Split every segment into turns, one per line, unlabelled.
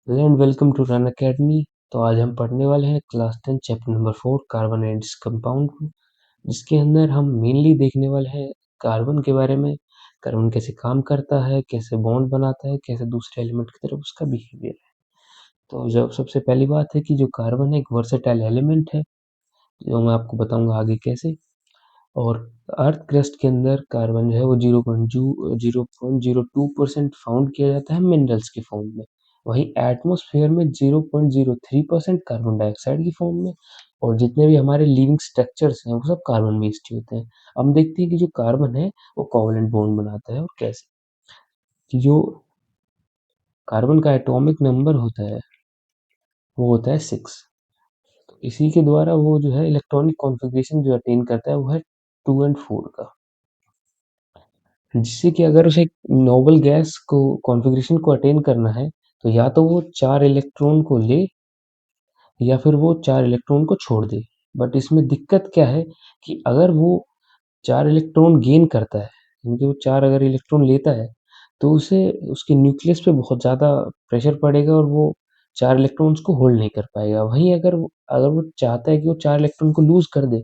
Hello and welcome to Run Academy. तो आज हम पढ़ने वाले हैं class 10 chapter number 4 carbon and its compound को, जिसके अंदर हम मेनली देखने वाले हैं कार्बन के बारे में। कार्बन कैसे काम करता है, कैसे बॉन्ड बनाता है, कैसे दूसरे एलिमेंट की तरफ उसका बिहेवियर है। तो जब सबसे पहली बात है कि जो कार्बन है एक वर्सेटाइल एलिमेंट है, जो मैं आपको बताऊंगा आगे कैसे। और अर्थ क्रस्ट के अंदर कार्बन जो है वो 0.02% फाउंड किया जाता है मिनरल्स के फॉर्म में। वहीं एटमॉस्फेयर में 0.03% कार्बन डाइऑक्साइड की फॉर्म में। और जितने भी हमारे लिविंग स्ट्रक्चर्स हैं वो सब कार्बन बेस्ड ही होते हैं। हम देखते हैं कि जो कार्बन है वो कोवलेंट बॉन्ड बनाता है, और कैसे कि जो कार्बन का एटॉमिक नंबर होता है वो होता है 6। तो इसी के द्वारा वो जो है इलेक्ट्रॉनिक कॉन्फ़िगरेशन जो अटेन करता है वो है 2 and 4 का। जिससे कि अगर उसे नोबल गैस को कॉन्फ़िगरेशन को अटेन करना है, तो या तो वो 4 इलेक्ट्रॉन को ले या फिर वो 4 इलेक्ट्रॉन को छोड़ दे। बट इसमें दिक्कत क्या है कि अगर वो 4 इलेक्ट्रॉन गेन करता है, यानी कि वो 4 अगर इलेक्ट्रॉन लेता है, तो उसे उसके न्यूक्लियस पे बहुत ज़्यादा प्रेशर पड़ेगा और वो 4 इलेक्ट्रॉन्स को होल्ड नहीं कर पाएगा। वहीं अगर वो चाहता है कि वो 4 इलेक्ट्रॉन को लूज़ कर दे,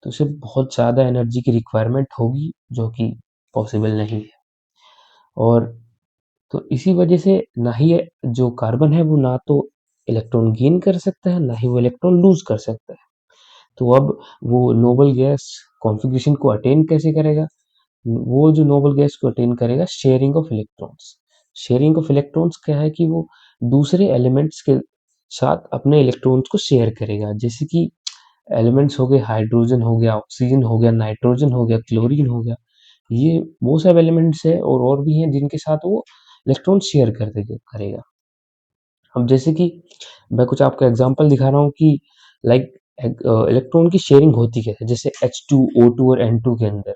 तो उसे बहुत ज़्यादा एनर्जी की रिक्वायरमेंट होगी, जो कि पॉसिबल नहीं है। और तो इसी वजह से ना ही ये जो कार्बन है वो ना तो इलेक्ट्रॉन गेन कर सकता है, ना ही वो इलेक्ट्रॉन लूज कर सकता है। तो अब वो नोबल गैस कॉन्फ़िगरेशन को अटेन कैसे करेगा? वो जो नोबल गैस को अटेन करेगा sharing of electrons. Sharing of electrons क्या है कि वो दूसरे एलिमेंट्स के साथ अपने इलेक्ट्रॉन्स को शेयर करेगा। जैसे कि एलिमेंट्स हो गए, हाइड्रोजन हो गया, ऑक्सीजन हो गया, नाइट्रोजन हो गया, क्लोरीन हो गया। ये वो सब एलिमेंट्स है और भी हैं जिनके साथ वो इलेक्ट्रॉन शेयर करेगा। अब जैसे कि मैं कुछ आपको एग्जांपल दिखा रहा हूँ कि लाइक इलेक्ट्रॉन की शेयरिंग होती कैसे, जैसे H2 O2 और N2 के अंदर।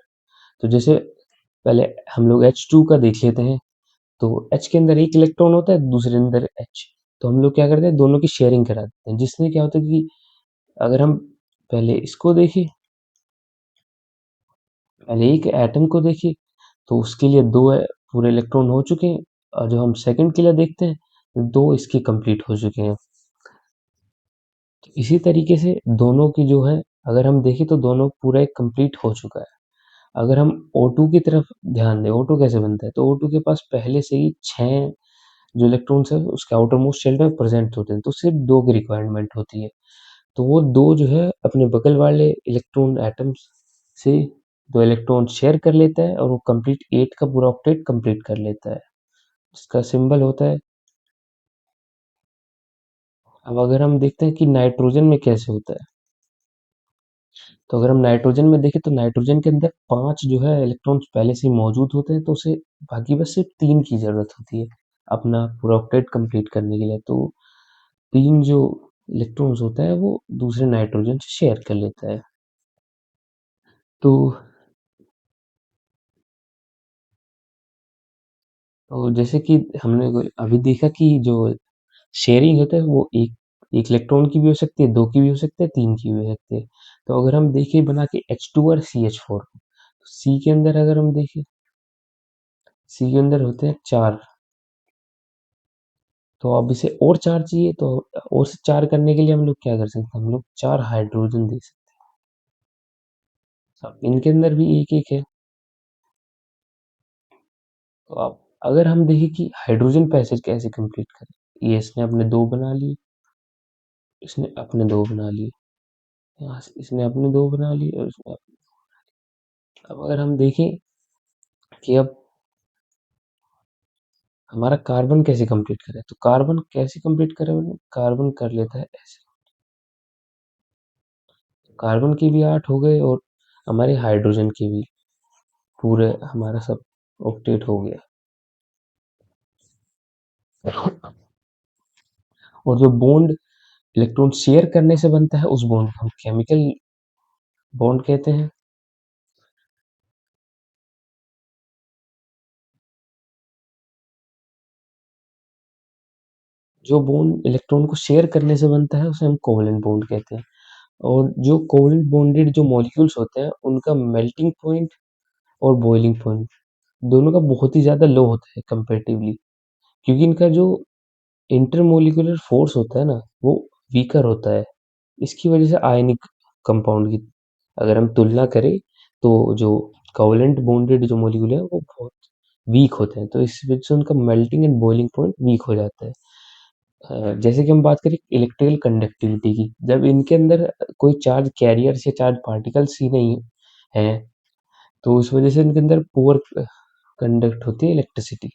तो जैसे पहले हम लोग H2 का देख लेते हैं। तो H के अंदर एक इलेक्ट्रॉन होता है, दूसरे अंदर H। तो हम लोग क्या करते हैं, दोनों की शेयरिंग करा देते हैं, जिसमें क्या होता है कि अगर हम पहले इसको देखें, पहले एक एटम को देखें, तो उसके लिए दो पूरे इलेक्ट्रॉन हो चुके हैं। और जो हम सेकंड के लिए देखते हैं, तो दो इसके कंप्लीट हो चुके हैं। तो इसी तरीके से दोनों की जो है, अगर हम देखें तो दोनों पूरा एक कंप्लीट हो चुका है। अगर हम O2 की तरफ ध्यान दें, O2 कैसे बनता है, तो O2 के पास पहले से ही 6 जो इलेक्ट्रॉन्स है उसके आउटर मोस्ट शेल में प्रेजेंट होते हैं, तो सिर्फ 2 की रिक्वायरमेंट होती है। तो वो 2 जो है अपने बगल वाले इलेक्ट्रॉन एटम्स से 2 इलेक्ट्रॉन शेयर कर लेता है, और वो कंप्लीट 8 का पूरा ऑक्टेट कंप्लीट कर लेता है। इसका सिंबल होता है। अब अगर हम देखते हैं कि नाइट्रोजन में कैसे होता है, तो अगर हम नाइट्रोजन में देखें तो नाइट्रोजन के अंदर 5 जो है इलेक्ट्रॉन्स पहले से ही मौजूद होते हैं, तो उसे बाकी बस सिर्फ 3 की ज़रूरत होती है अपना पूरा ऑक्टेट कंप्लीट करने के लिए। तो 3 जो इलेक्ट्रॉन्स होता है वो दूसरे नाइट्रोजन से शेयर कर लेता है। तो जैसे कि हमने अभी देखा कि जो शेयरिंग होता है वो एक इलेक्ट्रॉन की भी हो सकती है, 2 की भी हो सकती है, 3 की भी हो सकती है। तो अगर हम देखें बना के H2 और CH4, तो सी के अंदर अगर हम देखें, सी के अंदर होते हैं 4। तो अब इसे और 4 चाहिए, तो और से 4 करने के लिए हम लोग क्या कर सकते हैं, हम लोग 4 हाइड्रोजन दे सकते हैं। अब इनके अंदर भी एक-एक है। तो अब अगर हम देखें कि हाइड्रोजन पैसेज कैसे कंप्लीट करें, ये इसने अपने 2 बना लिए, इसने अपने 2 बना लिए, यहाँ से इसने अपने 2 बना लिए और इसने अब अगर हम देखें कि अब हमारा कार्बन कैसे कंप्लीट करे, तो कार्बन कैसे कंप्लीट करे, कार्बन कर लेता है ऐसे। कार्बन की भी 8 हो गए और हमारे हाइड्रोजन की भी पूरे हमारा सब ऑक्टेट हो गया। और जो बॉन्ड इलेक्ट्रॉन शेयर करने से बनता है उस बॉन्ड को हम केमिकल बॉन्ड कहते हैं। जो बॉन्ड इलेक्ट्रॉन को शेयर करने से बनता है उसे हम कोवलेंट बॉन्ड कहते हैं। और जो कोवलेंट बॉन्डेड जो मॉलिक्यूल्स होते हैं उनका मेल्टिंग पॉइंट और बॉइलिंग पॉइंट दोनों का बहुत ही ज़्यादा लो होता है कंपैरेटिवली, क्योंकि इनका जो इंटरमोलिकुलर फ़ोर्स होता है ना, वो वीकर होता है। इसकी वजह से आयनिक कंपाउंड की अगर हम तुलना करें, तो जो कोवैलेंट बॉन्डेड जो मॉलिक्यूल है, वो बहुत वीक होते हैं, तो इस वजह से उनका melting and boiling point weak हो जाता है। जैसे कि हम बात करें इलेक्ट्रिकल कंडक्टिविटी की, जब इनके अंदर कोई चार्ज कैरियर्स या चार्ज पार्टिकल्स ही नहीं हैं, तो उस वजह से इनके अंदर पुअर कंडक्ट होती है इलेक्ट्रिसिटी।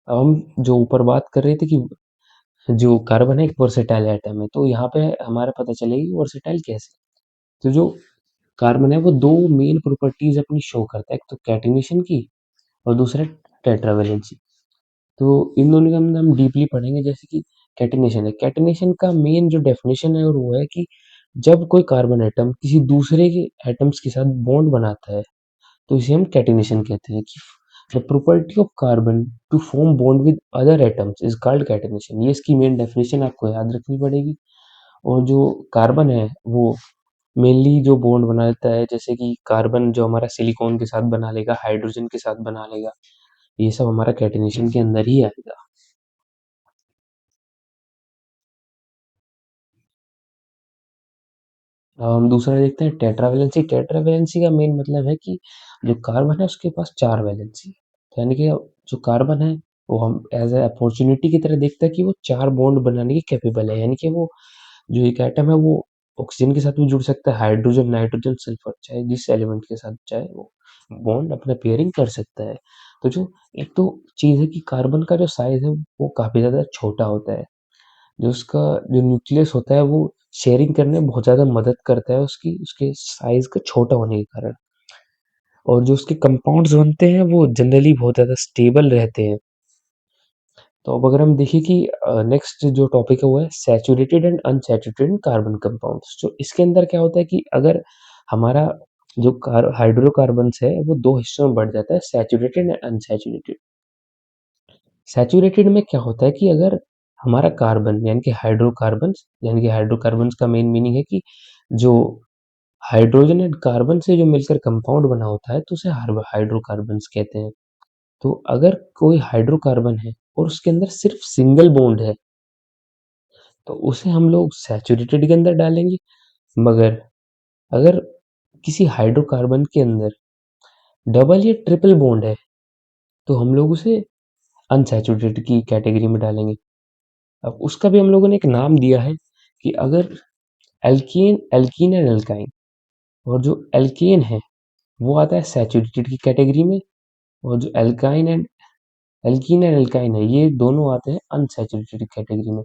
अब हम जो ऊपर बात कर रहे थे कि जो कार्बन है एक वर्सेटाइल एटम है, तो यहाँ पे हमारा पता चलेगा कि वर्सेटाइल कैसे। तो जो कार्बन है वो दो मेन प्रॉपर्टीज अपनी शो करता है, एक तो कैटिनेशन की और दूसरा टेट्रावेलेंसी। तो इन दोनों के अंदर हम डीपली पढ़ेंगे, जैसे कि कैटिनेशन है। कैटिनेशन का मेन जो डेफिनेशन है और वो है कि जब कोई कार्बन एटम किसी दूसरे के एटम्स के साथ बॉन्ड बनाता है, तो इसे हम कैटिनेशन कहते हैं। कि the property of carbon to form bond with other atoms is called catenation. ये इसकी मेन डेफिनेशन आपको याद रखनी पड़ेगी। और जो कार्बन है वो मेनली जो बॉन्ड बनाता है, जैसे कि कार्बन जो हमारा सिलिकॉन के साथ बना लेगा, हाइड्रोजन के साथ बना लेगा, ये सब हमारा कैटिनेशन के अंदर ही आएगा। हम दूसरा देखते हैं टेट्रावेलेंसी। टेट्रावेलेंसी का मेन मतलब है कि जो कार्बन है उसके पास चार वैलेंसी है। तो यानी कि जो कार्बन है वो हम एज ए अपॉर्चुनिटी की तरह देखते हैं कि वो चार बॉन्ड बनाने की कैपेबल है। यानी कि वो जो एक एटम है वो ऑक्सीजन के साथ भी जुड़ सकता है, हाइड्रोजन, नाइट्रोजन, सल्फर, चाहे जिस एलिमेंट के साथ चाहे वो बॉन्ड अपना पेयरिंग कर सकता है। तो जो एक तो चीज़ है कि कार्बन का जो साइज है वो काफ़ी ज़्यादा छोटा होता है। जो उसका जो न्यूक्लियस होता है वो शेयरिंग करने में बहुत ज़्यादा मदद करता है, उसकी उसके साइज का छोटा होने के कारण। और जो उसके कंपाउंड्स बनते हैं वो जनरली बहुत ज़्यादा स्टेबल रहते हैं। तो अब अगर हम देखें कि नेक्स्ट जो टॉपिक है वो है saturated and unsaturated carbon compounds. तो इसके अंदर क्या होता है कि अगर हमारा जो हाइड्रोकार्बन्स है वो दो हिस्सों में बढ़ जाता है, सैचुरेटेड एंड अनसैचुरेटेड। सैचुरेटेड में क्या होता है कि अगर हमारा कार्बन यानी कि हाइड्रोकार्बन्स, यानी कि हाइड्रोकार्बन्स का मेन मीनिंग है कि जो हाइड्रोजन एंड कार्बन से जो मिलकर कंपाउंड बना होता है, तो उसे हाइड्रोकार्बन्स कहते हैं। तो अगर कोई हाइड्रोकार्बन है और उसके अंदर सिर्फ सिंगल बॉन्ड है, तो उसे हम लोग सैचुरेटेड के अंदर डालेंगे। मगर अगर किसी हाइड्रोकार्बन के अंदर डबल या ट्रिपल बॉन्ड है, तो हम लोग उसे अनसैचुरेटेड की कैटेगरी में डालेंगे। अब उसका भी हम लोगों ने एक नाम दिया है कि अगर एल्कीन एल्कीन एंड एल्काइन, और जो एल्केन है वो आता है सैचुरेटेड की कैटेगरी में, और जो एल्कीन एंड एल्काइन है ये दोनों आते हैं अनसैचुरेटेड कैटेगरी में।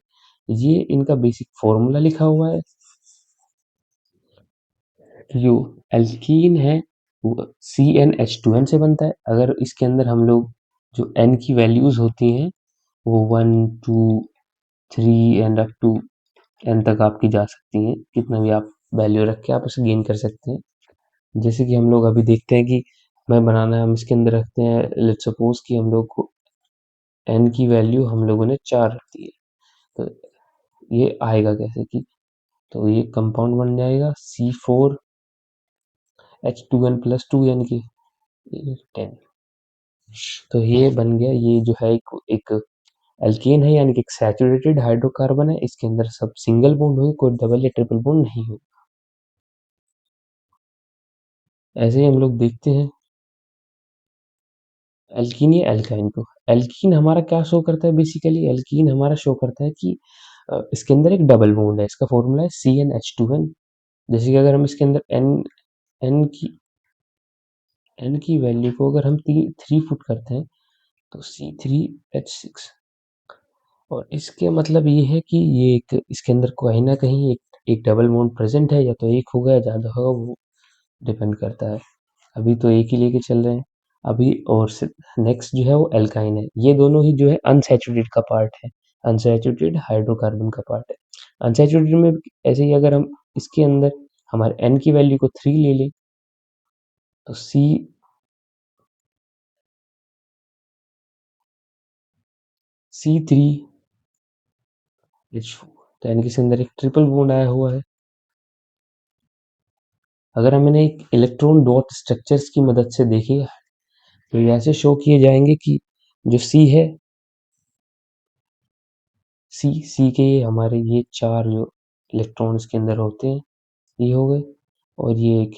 ये इनका बेसिक फॉर्मूला लिखा हुआ है। जो एल्कीन है वो CnH2n से बनता है। अगर इसके अंदर हम लोग जो n की वैल्यूज होती हैं वो 1 2 3 एंड अप टू n तक आपकी जा सकती हैं, कितना भी आप वैल्यू रख के आप उसे गेन कर सकते हैं। जैसे कि हम लोग अभी देखते हैं कि हमें बनाना है, हम इसके अंदर रखते हैं, लेट्स सपोज कि हम लोग को n की वैल्यू हम लोगों ने 4 रख दी है। तो ये आएगा कैसे कि, तो ये कंपाउंड बन जाएगा C4H2n+2 यानी कि 10। तो ये बन गया, ये जो है एक एल्केन है, यानी कि एक सैचुरेटेड हाइड्रोकार्बन है। इसके अंदर सब सिंगल बॉन्ड होंगे, कोई डबल या ट्रिपल बॉन्ड नहीं होगा। ऐसे ही हम लोग देखते हैं एल्कीन या एल्काइन को। एल्कीन हमारा क्या शो करता है, बेसिकली एल्कीन हमारा शो करता है कि इसके अंदर एक डबल बॉन्ड है, इसका फॉर्मूला है CnH2n। जैसे कि अगर हम इसके अंदर एन की एन की वैल्यू को अगर हम 3 पुट करते हैं, तो C3H6। और इसके मतलब ये है कि ये एक इसके अंदर कहीं ना कहीं एक डबल बॉन्ड प्रेजेंट है, या तो एक होगा या ज़्यादा होगा, वो डिपेंड करता है। अभी तो एक ही लेके चल रहे हैं अभी। और नेक्स्ट जो है वो एल्काइन है। ये दोनों ही जो है अनसैचुरेटेड का पार्ट है, अनसैचुरेटेड हाइड्रोकार्बन का पार्ट है। अनसैचुरेटेड में ऐसे ही अगर हम इसके अंदर हमारे एन की वैल्यू को 3 ले लें, तो C3H4, तो यानी कि इसके अंदर एक ट्रिपल बॉन्ड आया हुआ है। अगर हम इन्हें एक इलेक्ट्रॉन डॉट स्ट्रक्चर्स की मदद से देखें, तो ये ऐसे शो किए जाएंगे कि जो सी है, सी के ये हमारे ये 4 जो इलेक्ट्रॉन इसके अंदर होते हैं, ये हो गए, और ये एक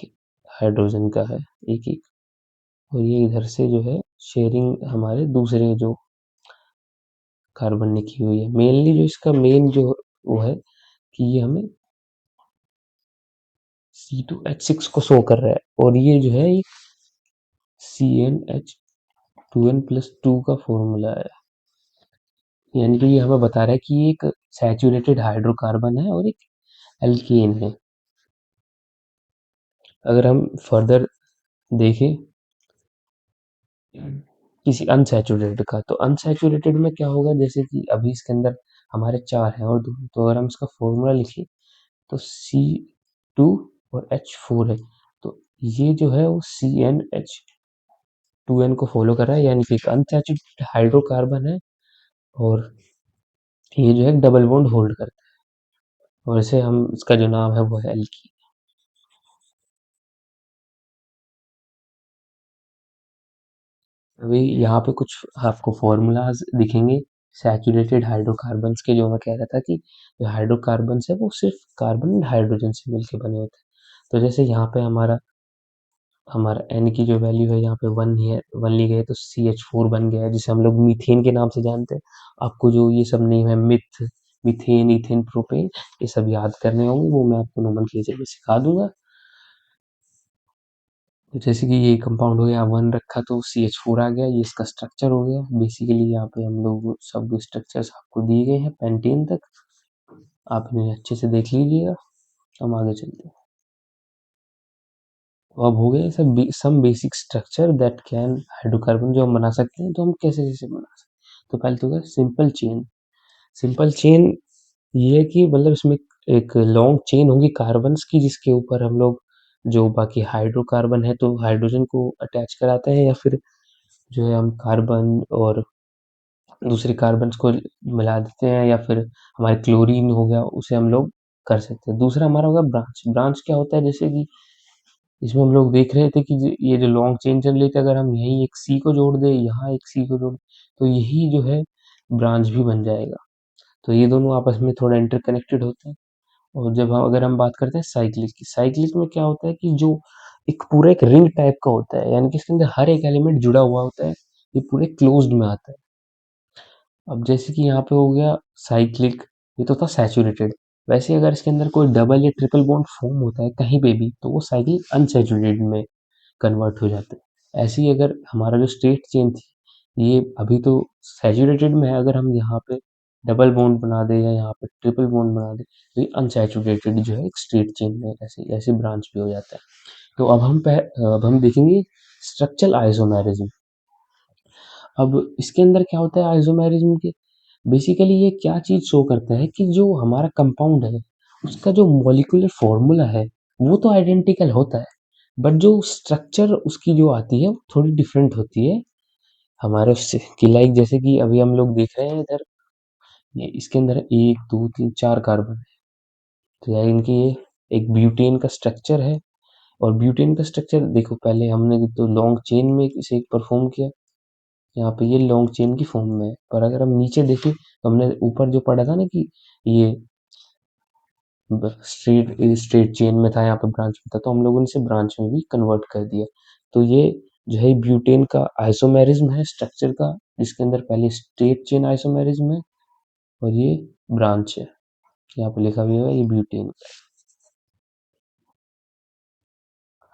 हाइड्रोजन का है, एक-एक, और ये इधर से जो है शेयरिंग हमारे दूसरे जो कार्बन ने की हुई है। मेनली जो इसका मेन जो वो है कि ये हमें C2H6 को शो कर रहा है, और ये जो है ये CnH2n+2 का फॉर्मूला है। यानी कि ये हमें बता रहा है कि ये एक सैचुरेटेड हाइड्रोकार्बन है और एक एल्केन है। अगर हम फर्दर देखें किसी अनसैचुरेटेड का, तो अनसैचुरेटेड में क्या होगा, जैसे कि अभी इसके अंदर हमारे 4 हैं और 2, तो अगर हम इसका फॉर्मूला लिखें तो C2 और H4 है, तो ये जो है वो CnH2n को फॉलो कर रहा है, यानी कि एक अनसैचुरेटेड हाइड्रोकार्बन है, और ये जो है डबल बॉन्ड होल्ड करता है, और इसे हम इसका जो नाम है वो है एल्कीन। अभी यहाँ पे कुछ आपको फॉर्मूलाज दिखेंगे सैचुरेटेड हाइड्रोकार्बन्स के, जो मैं कह रहा था कि जो हाइड्रोकार्बन्स है वो सिर्फ कार्बन एंड हाइड्रोजन से मिलके बने होते हैं। तो जैसे यहाँ पे हमारा हमारा एन की जो वैल्यू है यहाँ पे 1 है, 1 ली गई है, तो CH4 बन गया है, जिसे हम लोग मीथेन के नाम से जानते हैं। आपको जो ये सब नेम है, मीथेन, ईथेन, प्रोपेन, ये सब याद करने होंगे, वो मैं आपको नोमेनक्लेचर में सिखा दूंगा। तो जैसे कि ये कंपाउंड हो गया, 1 रखा तो CH4 आ गया, ये इसका स्ट्रक्चर हो गया। बेसिकली यहाँ पे हम लोग सब स्ट्रक्चर्स आपको दिए गए हैं पेंटेन तक, आप इन्हें अच्छे से देख लीजिएगा। हम आगे चलते हैं। तो अब हो गए सब some basic structure that can hydrocarbon जो हम बना सकते हैं, तो हम कैसे कैसे बना सकते हैं। तो पहले तो होगा सिंपल चेन। सिंपल चेन ये है कि मतलब इसमें एक लॉन्ग चेन होगी कार्बन्स की, जिसके ऊपर हम लोग जो बाकी हाइड्रोकार्बन है तो हाइड्रोजन को अटैच कराते हैं, या फिर जो है हम कार्बन और दूसरे कार्बन्स को मिला देते हैं, या फिर हमारे क्लोरीन हो गया उसे हम लोग कर सकते हैं। दूसरा हमारा होगा ब्रांच। ब्रांच क्या होता है, जैसे कि इसमें हम लोग देख रहे थे कि ये जो लॉन्ग चेन चल रही थी, अगर हम यहीं एक सी को जोड़ दें, यहाँ एक सी को जोड़ दें, तो यही जो है ब्रांच भी बन जाएगा। तो ये दोनों आपस में थोड़ा इंटरकनेक्टेड होते हैं। और जब हम अगर हम बात करते हैं साइक्लिक की, साइक्लिक में क्या होता है कि जो एक पूरा एक रिंग टाइप का होता है, यानी कि इसके अंदर हर एक एलिमेंट जुड़ा हुआ होता है, ये पूरे क्लोज्ड में आता है। अब जैसे कि यहाँ पे हो गया साइक्लिक, ये तो था सैचुरेटेड। वैसे अगर इसके अंदर कोई डबल या ट्रिपल बॉन्ड फॉर्म होता है कहीं पे भी, तो वो साइक्लिक अनसैचुरेटेड में कन्वर्ट हो जाते हैं। ऐसे ही अगर हमारा जो स्टेट चेन थी, ये अभी तो सैचुरेटेड में है, अगर हम यहाँ पे डबल बॉन्ड बना दें या यहाँ पे ट्रिपल बॉन्ड बना दें, तो ये अनसैचुरेटेड जो है एक स्ट्रेट चेन में ऐसे ऐसे ब्रांच भी हो जाता है। तो अब हम देखेंगे स्ट्रक्चरल आइसोमेरिज्म। अब इसके अंदर क्या होता है आइसोमेरिज्म के, बेसिकली ये क्या चीज शो करता है कि जो हमारा कंपाउंड है उसका जो मॉलिक्यूलर फॉर्मूला है वो तो आइडेंटिकल होता है, बट जो स्ट्रक्चर उसकी जो आती है वो थोड़ी डिफरेंट होती है हमारे उससे, कि लाइक जैसे कि अभी हम लोग देख रहे हैं इधर, ये इसके अंदर 1 2 3 4 कार्बन है, तो यार इनकी ये एक ब्यूटेन का स्ट्रक्चर है। और ब्यूटेन का स्ट्रक्चर देखो, पहले हमने तो लॉन्ग चेन में इसे एक परफॉर्म किया, यहाँ पे ये लॉन्ग चेन की फॉर्म में है, पर अगर हम नीचे देखें तो हमने ऊपर जो पढ़ा था ना कि ये स्ट्रेट स्ट्रेट चेन में था, यहाँ पे ब्रांच में था, तो हम लोगों ने इसे ब्रांच में भी कन्वर्ट कर दिया। तो ये जो है ब्यूटेन का आइसोमेरिज्म है स्ट्रक्चर का, जिसके अंदर पहले स्ट्रेट चेन आइसोमेरिज्म है और ये ब्रांच है, यहाँ पे लिखा हुआ है ये ब्यूटेन।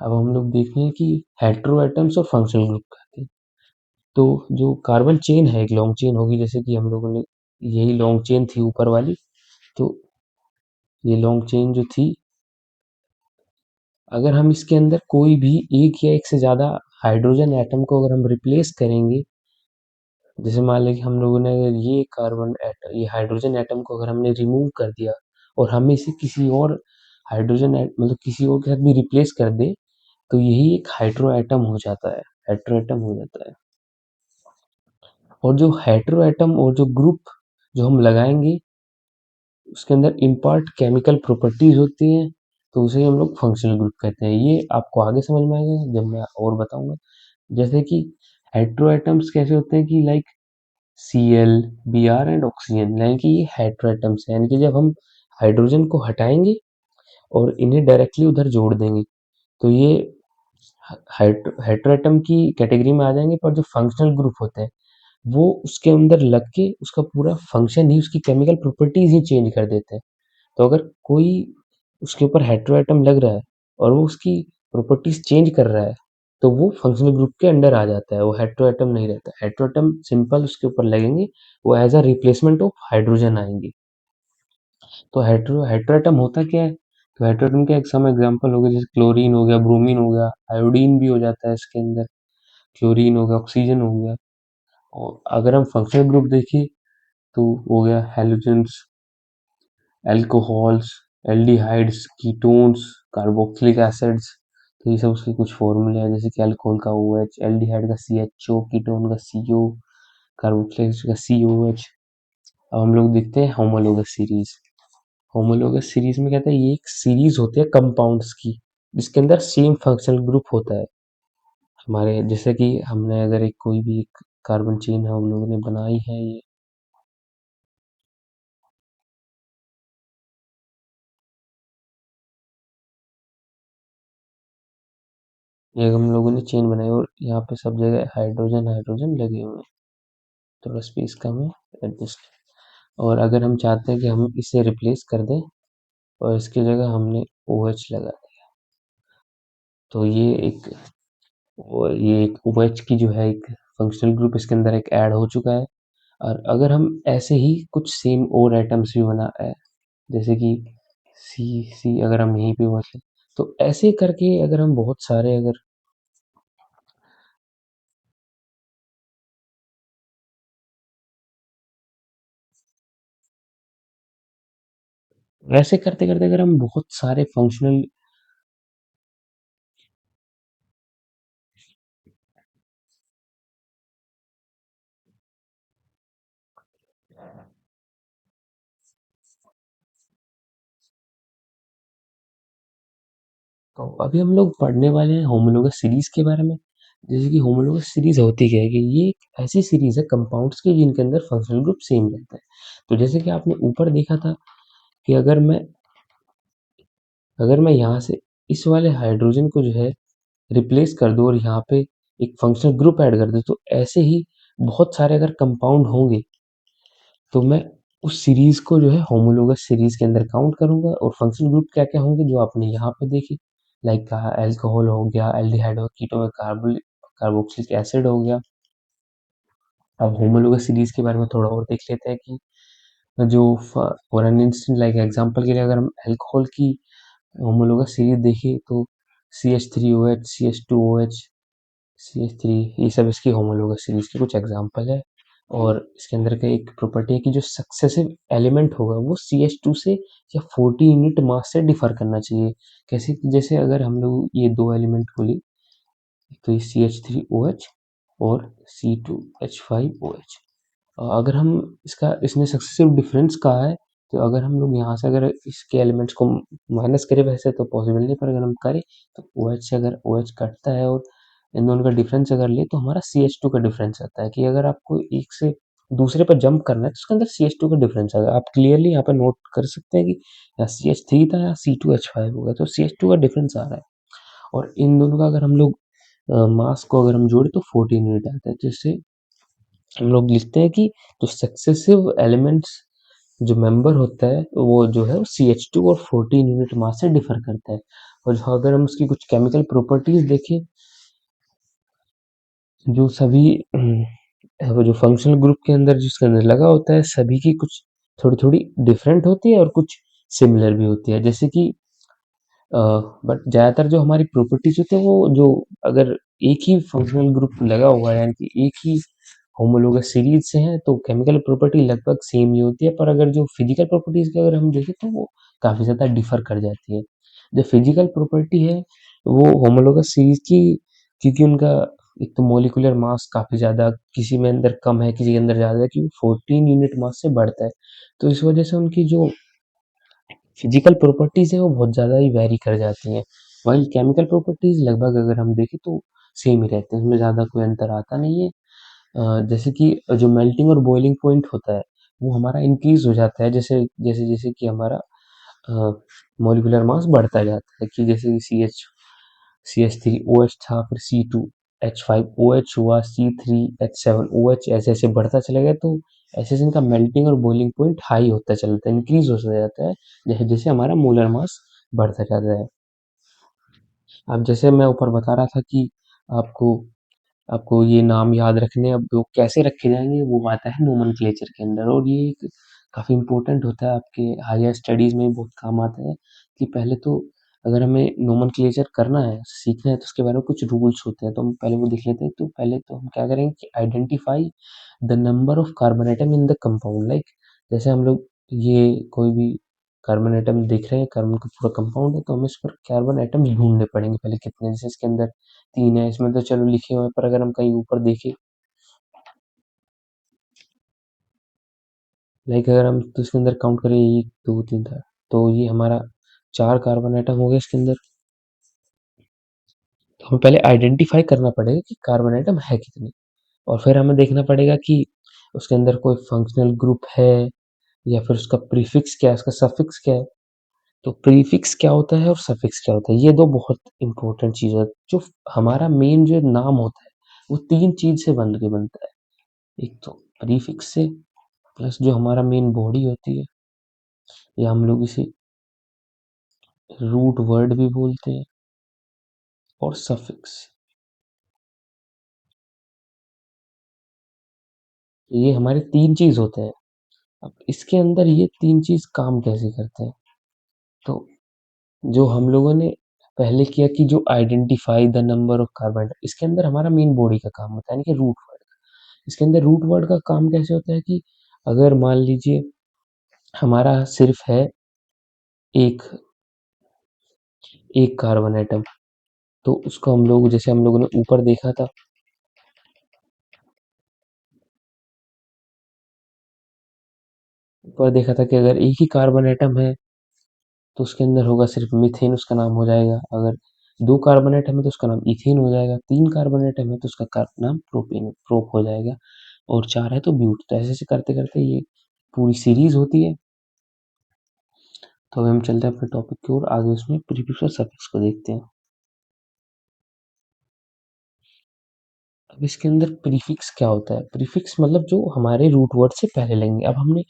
अब हम लोग देखते हैं कि हेटेरो एटम्स और फंक्शनल ग्रुप कहते हैं। तो जो कार्बन चेन है एक लॉन्ग चेन होगी, जैसे कि हम लोगों ने यही लॉन्ग चेन थी ऊपर वाली, तो ये लॉन्ग चेन जो थी, अगर हम इसके अंदर कोई भी एक या एक से ज़्यादा हाइड्रोजन एटम को अगर हम रिप्लेस करेंगे, जैसे मान लें कि हम लोगों ने अगर ये कार्बन एटम, ये हाइड्रोजन एटम को अगर हमने रिमूव कर दिया और हम इसे किसी और मतलब किसी और के साथ भी रिप्लेस कर दे, तो यही एक हाइड्रो एटम हो जाता है, हेटेरो एटम हो जाता है। और जो हेटेरो एटम और जो ग्रुप जो हम लगाएंगे उसके अंदर इम्पार्ट केमिकल प्रॉपर्टीज होती हैं, तो उसे हम लोग फंक्शनल ग्रुप कहते हैं। ये आपको आगे समझ में आएगा जब मैं और बताऊंगा। जैसे कि हेटेरो एटम्स कैसे होते हैं कि like Cl, Br and oxygen, यानी कि ये हेटेरोएटम्स हैं, यानी कि जब हम हाइड्रोजन को हटाएंगे और इन्हें डायरेक्टली उधर जोड़ देंगे तो ये हेटेरोएटम की कैटेगरी में आ जाएंगे, पर जो फंक्शनल ग्रुप होते हैं वो उसके अंदर लग के उसका पूरा फंक्शन ही, उसकी केमिकल प्रॉपर्टीज ही चेंज कर देते हैं। तो अगर कोई उसके ऊपर हेटेरोएटम लग रहा है और वो उसकी प्रॉपर्टीज चेंज कर रहा है तो वो फंक्शनल ग्रुप के अंडर आ जाता है, वो हेटेरोएटम नहीं रहता। हेटेरोएटम सिंपल उसके ऊपर लगेंगे, वो as a replacement of hydrogen आएंगे। तो हेटेरोएटम होता क्या है? तो हेटेरोएटम के एक सम एग्जांपल हो गए, जैसे क्लोरीन हो गया, ब्रोमीन हो गया, आयोडीन भी हो जाता है इसके अंदर, क्लोरीन हो गया, ऑक्सीजन हो गया। और अगर हम फंक्शनल ग्रुप देखें तो हो गया halogens, alcohols, aldehydes, ketones, carboxylic acids. तो ये सब उसके कुछ फॉर्मूले हैं, जैसे कि अल्कोहल का OH, एल्डिहाइड का CHO, कीटोन का CO, कार्बोक्सिलिक एसिड का COH। अब हम लोग देखते हैं होमोलोगस सीरीज। होमोलोगस सीरीज में कहता है ये एक सीरीज होती है कंपाउंड्स की जिसके अंदर सेम फंक्शनल ग्रुप होता है। हमारे जैसे कि हमने अगर एक कोई भी एक कार्बन चेन हम लोगों ने बनाई है, ये हम लोगों ने चेन बनाई और यहाँ पे सब जगह हाइड्रोजन हाइड्रोजन लगे हुए हैं, थोड़ा स्पेस कम है, एडजस्ट। और अगर हम चाहते हैं कि हम इसे रिप्लेस कर दें और इसकी जगह हमने OH लगा दिया, तो ये एक OH की जो है एक फंक्शनल ग्रुप इसके अंदर एक ऐड हो चुका है। और अगर हम ऐसे ही कुछ सेम और एटम्स भी बना है, जैसे कि सी अगर हम यहीं पे बचे, तो ऐसे करके अगर हम बहुत सारे अगर ऐसे करते करते अगर हम बहुत सारे फंक्शनल, तो अभी हम लोग पढ़ने वाले हैं होमोलोगस सीरीज के बारे में। जैसे कि होमोलोगस सीरीज होती क्या है कि ये एक ऐसी सीरीज है कंपाउंड्स की जिनके अंदर फंक्शनल ग्रुप सेम रहता है। तो जैसे कि आपने ऊपर देखा था कि अगर मैं यहाँ से इस वाले हाइड्रोजन को जो है रिप्लेस कर दूं और यहाँ पे एक फंक्शनल ग्रुप ऐड कर दूं, तो ऐसे ही बहुत सारे अगर कंपाउंड होंगे तो मैं उस सीरीज को जो है होमोलोगस सीरीज के अंदर काउंट करूंगा। और फंक्शनल ग्रुप क्या क्या होंगे जो आपने यहाँ पे देखे, लाइक अल्कोहल हो गया, एल्डिहाइड हो, कीटो कार्बोक्सिलिक एसिड हो गया। अब होमोलोगस सीरीज के बारे में थोड़ा और देख लेते हैं कि जो for an instant like example के लिए अगर हम अल्कोहल की होमोलोगस सीरीज देखें तो CH3OH, CH2OH, CH3, ये सब इसकी होमोलोगस सीरीज के कुछ एग्जांपल है। और इसके अंदर का एक प्रॉपर्टी है कि जो सक्सेसिव एलिमेंट होगा वो CH2 से या 40 यूनिट मास से डिफर करना चाहिए। कैसे कि जैसे अगर हम लोग ये दो एलिमेंट को ले, तो ये CH3OH और C2H5OH, अगर हम इसका इसने सक्सेसिव डिफरेंस कहा है, तो अगर हम लोग यहाँ से अगर इसके एलिमेंट्स को माइनस करें, वैसे तो पॉसिबल नहीं, पर अगर हम करें तो OH से अगर OH कटता है और इन दोनों का डिफरेंस अगर ले तो हमारा CH2 का डिफरेंस आता है। कि अगर आपको एक से दूसरे पर जंप करना है तो उसके अंदर CH2 का डिफरेंस आएगा। आप क्लियरली यहाँ पर नोट कर सकते हैं कि या CH3 था या C2H5 होगा, तो CH2 का डिफरेंस आ रहा है। और इन दोनों का अगर हम लोग मास को अगर हम जोड़े तो 14 यूनिट आता है, जिससे हम लोग लिखते हैं कि जो सक्सेसिव एलिमेंट्स जो मेंबर होता है वो जो है CH2 और 14 यूनिट मास से डिफर करता है। और अगर हम उसकी कुछ केमिकल प्रॉपर्टीज देखें, जो सभी वो जो फंक्शनल ग्रुप के अंदर जिसके अंदर लगा होता है सभी की कुछ थोड़ी थोड़ी डिफरेंट होती है और कुछ सिमिलर भी होती है। जैसे कि बट ज़्यादातर जो हमारी प्रॉपर्टीज होती है वो जो अगर एक ही फंक्शनल ग्रुप लगा हुआ है, यानी कि एक ही होमोलोगस सीरीज से हैं, तो केमिकल प्रॉपर्टी लगभग सेम ही होती है। पर अगर जो फिजिकल प्रॉपर्टीज की अगर हम देखें तो वो काफ़ी ज़्यादा डिफर कर जाती है। जो फिजिकल प्रॉपर्टी है वो होमोलोगस सीरीज की, क्योंकि उनका एक तो मोलिकुलर मास काफ़ी ज़्यादा किसी में अंदर कम है, किसी के अंदर ज़्यादा है, क्योंकि 14 यूनिट मास से बढ़ता है। तो इस वजह से उनकी जो फिजिकल प्रॉपर्टीज है वो बहुत ज़्यादा ही वैरी कर जाती हैं। वहीं केमिकल प्रॉपर्टीज लगभग अगर हम देखें तो सेम ही रहते हैं, उसमें ज़्यादा कोई अंतर आता नहीं है। जैसे कि जो मेल्टिंग और बॉइलिंग पॉइंट होता है, वो हमारा इंक्रीज़ हो जाता है जैसे कि हमारा मॉलिक्यूलर मास बढ़ता जाता है, कि जैसे कि CH3 OH था, फिर C2H5 OH हुआ, C3H7 OH, ऐसे ऐसे बढ़ता चला गया। तो ऐसे ऐसे इनका मेल्टिंग और बॉइलिंग पॉइंट हाई होता चलता है, इंक्रीज होता जाता है, जैसे जैसे हमारा मोलर मास बढ़ता जाता है। अब जैसे मैं ऊपर बता रहा था कि आपको आपको ये नाम याद रखने, अब वो कैसे रखे जाएंगे वो आता है नोमेनक्लेचर के अंदर, और ये एक काफ़ी इम्पोर्टेंट होता है, आपके हायर स्टडीज़ में बहुत काम आता है। कि पहले तो अगर हमें नोमेनक्लेचर करना है, सीखना है, तो उसके बारे में कुछ रूल्स होते हैं, तो हम पहले वो देख लेते हैं। तो पहले तो हम क्या करेंगे कि identify the number of carbon atom in the compound, like जैसे हम लोग ये कोई भी कार्बन एटम देख रहे हैं, कार्बन का पूरा कंपाउंड है, तो हमें इस पर कार्बन एटम ढूंढने पड़ेंगे पहले कितने, जैसे इसके अंदर 3 है, इसमें तो चलो लिखे हुए हैं, पर अगर हम कहीं ऊपर देखें, लाइक अगर हम तो इसके अंदर काउंट करें 1 2 3 4, तो ये हमारा 4 कार्बन एटम हो गए इसके अंदर। तो हमें पहले आइडेंटिफाई करना पड़ेगा कि कार्बन एटम है कितने, और फिर हमें देखना पड़ेगा कि उसके अंदर कोई फंक्शनल ग्रुप है, या फिर उसका प्रीफिक्स क्या है, उसका सफिक्स क्या है। तो प्रीफिक्स क्या होता है और सफिक्स क्या होता है, ये दो बहुत इंपॉर्टेंट चीज है। जो हमारा मेन जो नाम होता है, वो 3 चीज से बन के बनता है। एक तो प्रीफिक्स से, प्लस जो हमारा मेन बॉडी होती है, या हम लोग इसे रूट वर्ड भी बोलते हैं, और सफिक्स। ये हमारे 3 चीज होते हैं। अब इसके अंदर ये 3 चीज काम कैसे करते हैं, तो जो हम लोगों ने पहले किया कि जो identify the number of carbon, इसके अंदर हमारा मेन बॉडी का काम होता है, यानी कि रूट वर्ड। इसके अंदर रूट वर्ड का काम कैसे होता है कि अगर मान लीजिए हमारा सिर्फ है एक एक कार्बन एटम, तो उसको हम लोग, जैसे हम लोगों ने ऊपर देखा था, ऊपर देखा था कि अगर एक ही कार्बन एटम है, तो उसके अंदर होगा सिर्फ मीथेन, उसका नाम हो जाएगा। अगर 2 कार्बन एटम है तो उसका नाम इथेन हो जाएगा। 3 कार्बन एटम है तो उसका नाम प्रोप हो जाएगा। और 4 है तो ब्यूट। तो ऐसे ऐसे करते करते ये पूरी सीरीज होती है। तो अभी हम चलते हैं अपने टॉपिक की ओर, आगे उसमें प्रीफिक्स और सफिक्स को देखते हैं। अब इसके अंदर प्रीफिक्स क्या होता है, प्रीफिक्स मतलब जो हमारे रूट वर्ड से पहले लेंगे। अब हमने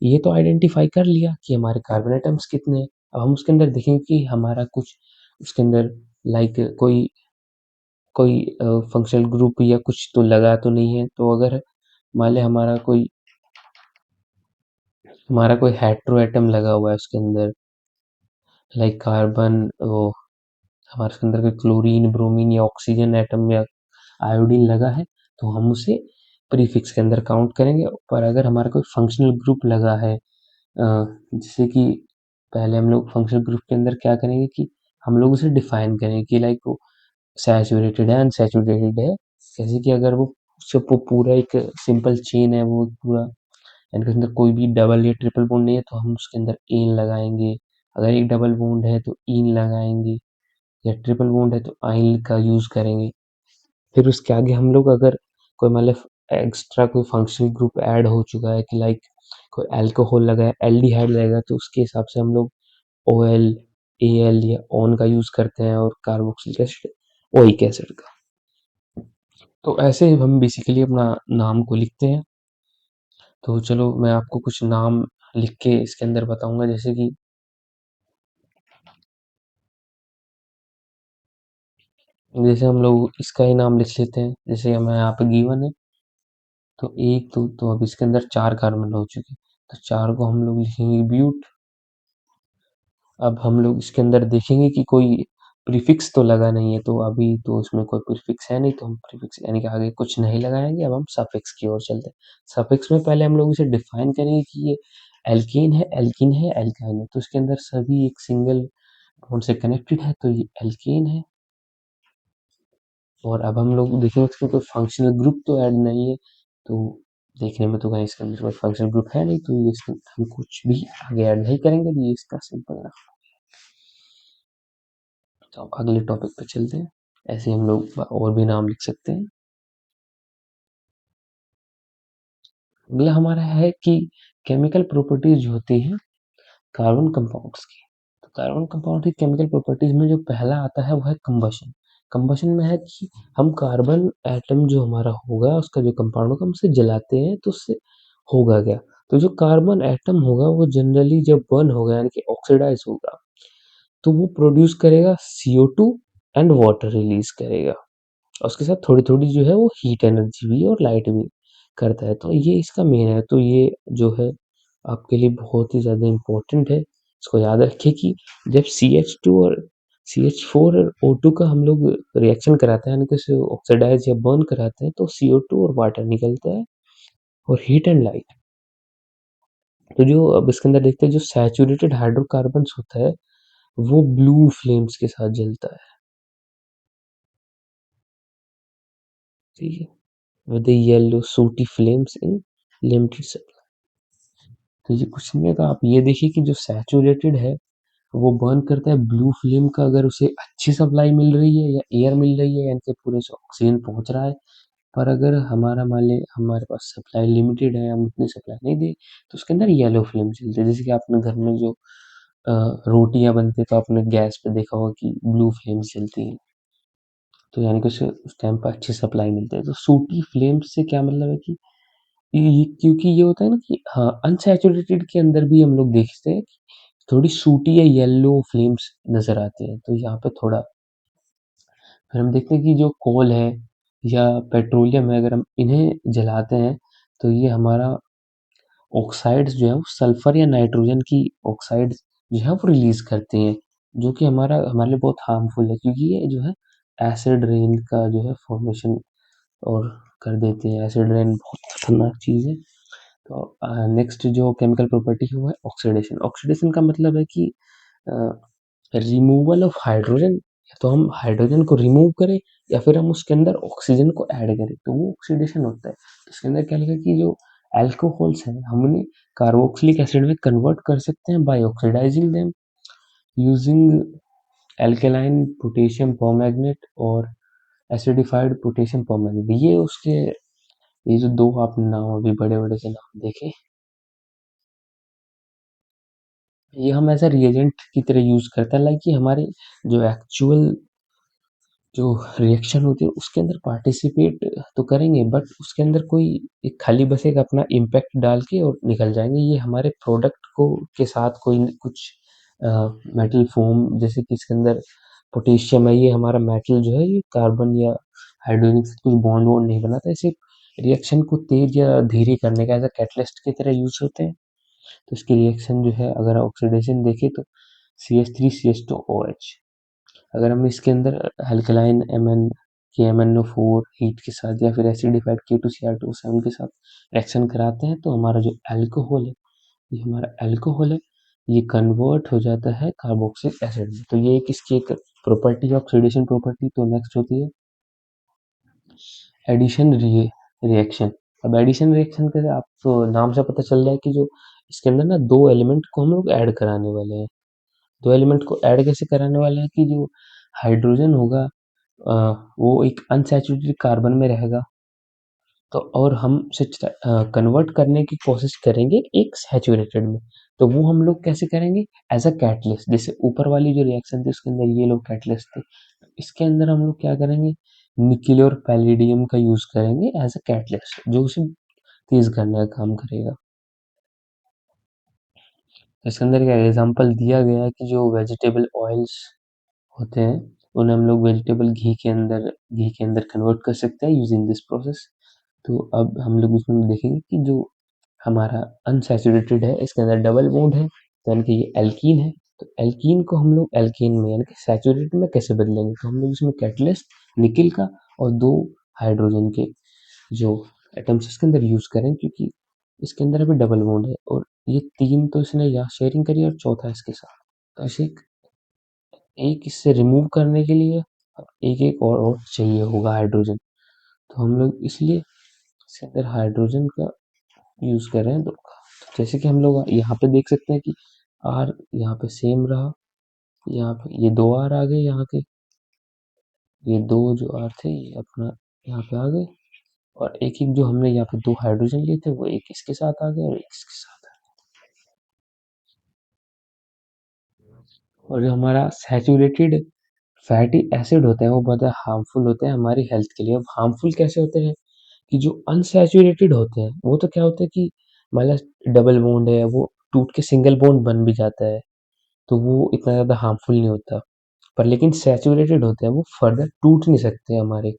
ये तो आइडेंटिफाई कर लिया कि हमारे कार्बन एटम्स कितने हैं। अब हम उसके अंदर देखेंगे कि हमारा कुछ उसके अंदर, लाइक कोई कोई फंक्शनल ग्रुप या कुछ तो लगा तो नहीं है। तो अगर मान लें हमारा कोई हेटेरो एटम लगा हुआ है उसके अंदर, लाइक कार्बन, वो हमारे उसके अंदर कोई क्लोरीन ब्रोमीन या ऑक्सीजन एटम या आयोडीन लगा है, तो हम उसे प्रीफिक्स के अंदर काउंट करेंगे। पर अगर हमारा कोई फंक्शनल ग्रुप लगा है, जैसे कि पहले हम लोग फंक्शनल ग्रुप के अंदर क्या करेंगे कि हम लोग उसे डिफाइन करेंगे कि लाइक वो सैचुरेटेड है अनसैचुरेटेड है। जैसे कि अगर वो सिर्फ वो पूरा एक सिंपल चेन है, वो पूरा, यानी कि उसके अंदर कोई भी डबल या ट्रिपल बॉन्ड नहीं है, तो हम उसके अंदर एन लगाएंगे। अगर एक डबल बॉन्ड है तो इन लगाएंगे, या ट्रिपल बॉन्ड है तो आइन का यूज करेंगे। फिर उसके आगे हम लोग अगर कोई मतलब एक्स्ट्रा कोई फंक्शनल ग्रुप ऐड हो चुका है, कि लाइक कोई अल्कोहल लगा है, एल्डिहाइड लगेगा, तो उसके हिसाब से हम लोग OL AL या ऑन का यूज करते हैं, और कार्बोक्सिलिक एसिड ओइक एसिड का। तो ऐसे हम बेसिकली अपना नाम को लिखते हैं। तो चलो मैं आपको कुछ नाम लिख के इसके अंदर बताऊंगा, जैसे कि जैसे हम लोग इसका ही नाम लिख लेते हैं, जैसे हमें यहाँ पे गिवन है। तो एक तो अब इसके अंदर 4 कार्बन हो चुके, तो 4 को हम लोग लिखेंगे ब्यूट। अब हम लोग इसके अंदर देखेंगे कि कोई प्रीफिक्स तो लगा नहीं है, तो अभी तो इसमें कोई प्रीफिक्स है नहीं, तो हम प्रीफिक्स यानी कि आगे कुछ नहीं लगाएंगे। अब हम सफिक्स की ओर चलते हैं। सफिक्स में पहले हम लोग इसे डिफाइन करेंगे कि ये एल्कीन है एल्काइन है, तो इसके अंदर सभी एक सिंगल बॉन्ड से कनेक्टेड है, तो ये एल्केन है। और अब हम लोग देखेंगे इसमें कोई फंक्शनल ग्रुप तो ऐड नहीं है, तो देखने में तो कहीं इसके अंदर कोई फंक्शनल ग्रुप है नहीं, तो ये इसमें हम कुछ भी आगे ऐड नहीं करेंगे, तो ये इसका सिंपल। तो अब अगले टॉपिक पे चलते हैं। ऐसे हम लोग और भी नाम लिख सकते हैं। अगला हमारा है कि केमिकल प्रॉपर्टीज जो होती हैं कार्बन कंपाउंड्स की। तो कार्बन कंपाउंड की केमिकल प्रॉपर्टीज में जो पहला आता है वो है कंबशन। कंबशन में है कि हम कार्बन एटम जो हमारा होगा उसका जो कंपाउंड होगा हम उसे जलाते हैं तो उससे होगा क्या। तो जो कार्बन एटम होगा वो जनरली जब बर्न होगा यानी कि ऑक्सीडाइज होगा तो वो प्रोड्यूस करेगा CO2 एंड वाटर रिलीज करेगा। और उसके साथ थोड़ी-थोड़ी जो है वो हीट एनर्जी भी और लाइट भी करता है। तो ये इसका मेन है। तो ये जो है आपके लिए बहुत ही ज़्यादा इम्पोर्टेंट है। इसको याद रखिए कि जब CH2 और CH4 और O2 का हम लोग रिएक्शन कराते हैं यानी कि उसे ऑक्सीडाइज या बर्न कराते हैं तो CO2 और वाटर निकलता है और हीट एंड लाइट। तो जो अब इसके अंदर देखते हैं जो सैचुरेटेड हाइड्रोकार्बन्स होता है वो ब्लू फ्लेम्स के साथ जलता है। ठीक है? विद द येलो सूटी फ्लेम्स इन लिमिटेड सप्लाई। तो ये कुछ नहीं है। तो आप ये देखिए कि जो सैचुरेटेड है वो बर्न करता है ब्लू फ्लेम का अगर उसे अच्छी सप्लाई मिल रही है या एयर मिल रही है यानी कि पूरे से ऑक्सीजन पहुंच रहा है। पर अगर हमारा मान लें हमारे पास सप्लाई लिमिटेड है हम उतनी सप्लाई नहीं दे तो उसके अंदर येलो फ्लेम चलती है। जैसे कि आपने घर में जो रोटियां बनती है तो आपने गैस पे देखा होगा कि ब्लू फ्लेम्स चलती हैं। तो यानी कि उसे उस टाइम पर अच्छी सप्लाई मिलती है। तो सूटी फ्लेम्स से क्या मतलब है कि ये क्योंकि ये होता है ना कि हाँ अनसैचुरेटेड के अंदर भी हम लोग देखते हैं कि थोड़ी सूटी या येलो फ्लेम्स नजर आते हैं। तो यहाँ पे थोड़ा फिर हम देखते हैं कि जो कोल है या पेट्रोलियम है अगर हम इन्हें जलाते हैं तो ये हमारा ऑक्साइड्स जो है वो सल्फर या नाइट्रोजन की ऑक्साइड्स जो है वो रिलीज करते हैं जो कि हमारे लिए बहुत हार्मफुल है क्योंकि ये जो है एसिड रेन का जो है फॉर्मेशन और कर देते हैं। एसिड रेन बहुत खतरनाक चीज़ है। तो नेक्स्ट जो केमिकल प्रॉपर्टी है वो है ऑक्सीडेशन। ऑक्सीडेशन का मतलब है कि रिमूवल ऑफ हाइड्रोजन। या तो हम हाइड्रोजन को रिमूव करें या फिर हम उसके अंदर ऑक्सीजन को ऐड करें तो वो ऑक्सीडेशन होता है। तो इसके अंदर क्या लिखा है कि जो अल्कोहल्स हैं हम उन्हें कार्बोक्सिलिक एसिड में कन्वर्ट कर सकते हैं by oxidising them using alkaline potassium permanganate और एसिडिफाइड पोटेशियम परमैंगनेट। ये उसके ये जो दो आपने नाम अभी बड़े-बड़े से नाम देखे, ये हम एज़ अ रिएजेंट की तरह यूज़ करते हैं। लाइक ये हमारे जो एक्चुअल जो रिएक्शन होती है उसके अंदर पार्टिसिपेट तो करेंगे बट उसके अंदर कोई एक खाली बस एक अपना इम्पैक्ट डाल के और निकल जाएँगे। ये हमारे प्रोडक्ट को के साथ कोई न कुछ मेटल फ़ॉर्म जैसे कि इसके अंदर पोटेशियम है, ये हमारा मेटल जो है ये कार्बन या हाइड्रोजन से कुछ बॉन्ड-वॉन्ड नहीं बनाता। ये सिर्फ़ रिएक्शन को तेज़ या धीरे करने का एज़ अ कैटलिस्ट की तरह यूज़ होते हैं। तो इसकी रिएक्शन जो है अगर ऑक्सीडेशन देखें तो CH3CH2OH। अगर हम इसके अंदर अल्कलाइन Mn KMnO4 हीट के साथ या फिर एसिडिफाइड K2Cr2O7 के साथ रिएक्शन कराते हैं तो हमारा जो अल्कोहल है ये हमारा अल्कोहल है ये कन्वर्ट हो जाता है कार्बोक्सिलिक एसिड में। तो ये एक इसकी एक प्रॉपर्टी है ऑक्सीडेशन प्रॉपर्टी। तो नेक्स्ट होती है एडिशन रिएक्शन। अब एडिशन रिएक्शन के आपको नाम से पता चल रहा है कि जो इसके अंदर ना दो एलिमेंट को हम लोग ऐड कराने वाले हैं। दो एलिमेंट को ऐड कैसे कराने वाले हैं कि जो हाइड्रोजन होगा अ, वो एक अनसैचुरेटेड कार्बन में रहेगा। तो और हम उसे कन्वर्ट करने की कोशिश करेंगे एक सैचुरेटेड में। तो वो हम लोग कैसे करेंगे एज अ कैटलिस्ट। जैसे ऊपर वाली जो रिएक्शन थी उसके अंदर ये लोग कैटलिस्ट थे। इसके अंदर हम लोग क्या करेंगे निकेल और पैलेडियम का यूज करेंगे एज अ कैटलिस्ट जो उसे तेज करने का काम करेगा। तो इसके अंदर क्या एग्जांपल दिया गया है कि जो वेजिटेबल ऑयल्स होते हैं उन्हें हम लोग वेजिटेबल घी के अंदर कन्वर्ट कर सकते हैं यूजिंग दिस प्रोसेस। तो अब हम लोग उसमें देखेंगे कि जो हमारा अनसैचुरेटेड है इसके अंदर डबल बॉन्ड है तो यानी कि ये एल्कीन है। तो एल्कीन को हम लोग एल्केन में यानी कि सैचुरेटेड में कैसे बदलेंगे तो हम लोग इसमें कैटलिस्ट निकेल का और दो हाइड्रोजन के जो एटम्स इसके अंदर यूज करें क्योंकि इसके अंदर अभी डबल बॉन्ड है और ये तीन तो इसने यहाँ शेयरिंग करी और चौथा इसके साथ। तो ऐसे एक इससे रिमूव करने के लिए एक और चाहिए होगा हाइड्रोजन। तो हम लोग इसलिए इसके अंदर हाइड्रोजन का यूज कर रहे हैं दो का। तो जैसे कि हम लोग यहाँ पे देख सकते हैं कि आर यहाँ पे सेम रहा। यहाँ पे ये दो आर आ गए यहाँ के। ये दो जो आर थे ये अपना यहाँ पे आ गए और एक-एक जो हमने यहाँ पे 2 हाइड्रोजन लिए थे वो एक इसके साथ आ गए और एक इसके साथ आ गए। और जो हमारा सैचुरेटेड फैटी एसिड होते हैं वो बहुत ज़्यादा हार्मफुल होते हैं हमारी हेल्थ के लिए। अब हार्मफुल कैसे होते हैं कि जो अनसैचुरेटेड होते हैं वो तो क्या होता है कि मतलब डबल बॉन्ड है वो टूट के सिंगल बॉन्ड बन भी जाता है, तो वो इतना ज़्यादा हार्मफुल नहीं होता। पर लेकिन सैचुरेटेड होते हैं वो फर्दर टूट नहीं सकते हमारे,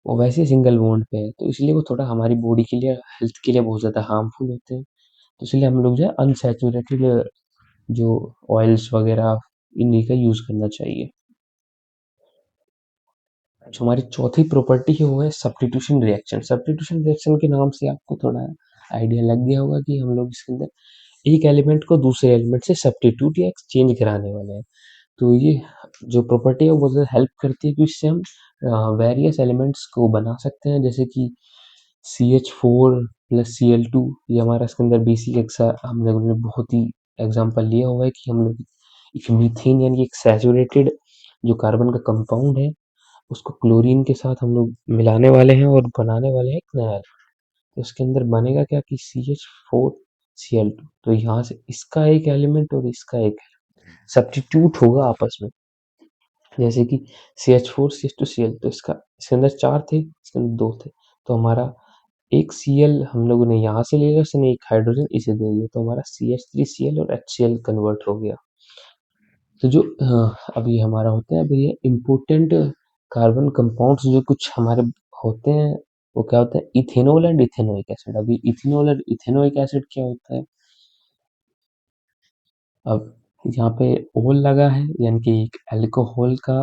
वो वैसे ही सिंगल बॉन्ड पे है, तो इसलिए वो थोड़ा हमारी बॉडी के लिए हेल्थ के लिए बहुत ज़्यादा हार्मफुल होते हैं। तो इसलिए हम लोग जो है अनसैचुरेटेड जो ऑयल्स वगैरह इन्हीं का यूज़ करना चाहिए। जो हमारी चौथी प्रॉपर्टी है वो है सब्स्टिट्यूशन रिएक्शन। सब्स्टिट्यूशन रिएक्शन के नाम से आपको थोड़ा आइडिया लग गया होगा कि हम लोग इसके अंदर एक एलिमेंट को दूसरे एलिमेंट से सब्स्टिट्यूट या एक्सचेंज कराने वाले हैं। तो ये जो प्रॉपर्टी है वो बहुत ज़्यादा हेल्प करती है कि इससे हम वेरियस एलिमेंट्स को बना सकते हैं, जैसे कि CH4 प्लस Cl2। ये हमारा इसके अंदर बेसिक हम लोगों ने बहुत ही एग्जांपल लिया हुआ है कि हम लोग एक मीथेन यानी एक सैचुरेटेड जो कार्बन का कंपाउंड है उसको क्लोरीन के साथ हम लोग मिलाने वाले हैं और बनाने वाले हैं एक नया। तो उसके अंदर बनेगा क्या कि CH4Cl2। तो यहाँ से इसका एक एलिमेंट और इसका एक सब्स्टिट्यूट होगा आपस में, जैसे कि CH4 CH2 Cl। तो इसका इसके अंदर 4 थे, इसके अंदर 2 थे, तो हमारा एक Cl हम लोगों ने यहाँ से ले लिया, उसने एक हाइड्रोजन इसे दे दिया, तो हमारा CH3Cl और HCl कन्वर्ट हो गया। तो जो अभी हमारा होता है अभी ये इम्पोर्टेंट कार्बन कंपाउंड्स जो कुछ हमारे होते हैं वो क्या होता है, इथेनॉल एंड इथेनोइक एसिड। अभी इथेनॉल और इथेनोइक एसिड क्या होता है, अब यहाँ पे ओल लगा है यानी कि एक अल्कोहल का।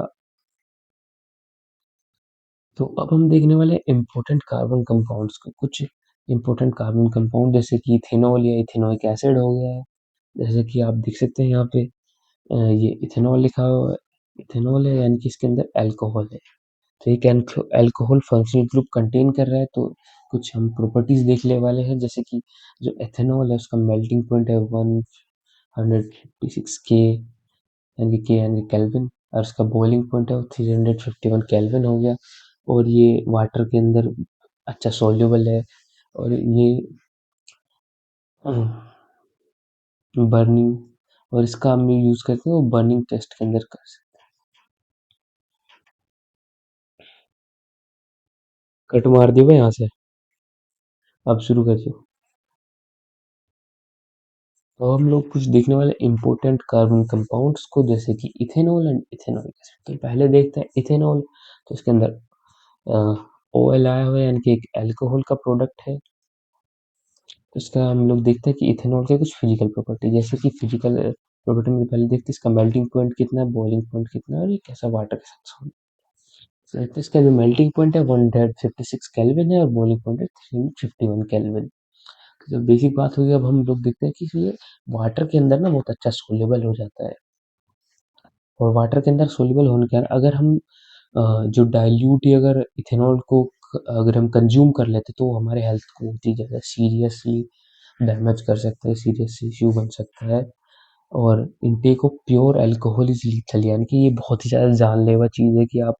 तो अब हम देखने वाले इम्पोर्टेंट कार्बन कंपाउंड्स को, कुछ इम्पोर्टेंट कार्बन कंपाउंड जैसे कि इथेनॉल या इथेनोइक एसिड हो गया है। जैसे कि आप देख सकते हैं यहाँ पे ये इथेनॉल लिखा हुआ है, इथेनॉल है यानी कि इसके अंदर अल्कोहल है। तो एक अल्कोहल फंक्शनल ग्रुप कंटेन कर रहा है, तो कुछ हम प्रॉपर्टीज देखने वाले हैं, जैसे कि जो एथेनॉल है उसका मेल्टिंग पॉइंट है 156 K यानी केल्विन, और उसका बॉइलिंग पॉइंट है 351 केल्विन हो गया। और ये वाटर के अंदर अच्छा सॉल्युबल है। और ये बर्निंग, और इसका हम यूज करते हैं वो बर्निंग टेस्ट के अंदर कर सकते हैं। कट मार दिए यहाँ से, अब शुरू कर दियो। तो हम लोग कुछ देखने वाले इम्पोर्टेंट कार्बन कंपाउंड्स को, जैसे कि इथेनॉल एंड इथेनॉइक एसिड। तो पहले देखते हैं इथेनॉल। तो इसके अंदर OL आया हुआ है यानी कि एक अल्कोहल का प्रोडक्ट है। तो इसका हम लोग देखते हैं कि इथेनॉल के कुछ फिजिकल प्रॉपर्टी, जैसे कि फिजिकल प्रॉपर्टी में पहले देखते हैं इसका मेल्टिंग पॉइंट कितना है, बॉइलिंग पॉइंट कितना है और ये कैसा वाटर के साथ सोल्व। तो इसका जो मेल्टिंग पॉइंट है 156 केल्विन है और बॉइलिंग पॉइंट है 351 केल्विन। तो जब बेसिक बात होगी, अब हम लोग देखते हैं कि ये वाटर के अंदर ना बहुत अच्छा सोल्यूबल हो जाता है। और वाटर के अंदर सोल्यूबल होने के कारण अगर हम जो डाइल्यूट या अगर इथेनॉल को अगर हम कंज्यूम कर लेते तो वो हमारे हेल्थ को बहुत ही ज़्यादा सीरियसली डैमेज कर सकता है, सीरियस इश्यू बन सकता है। और intake of pure alcohol is lethal, यानी कि ये बहुत ही ज़्यादा जानलेवा चीज़ है कि आप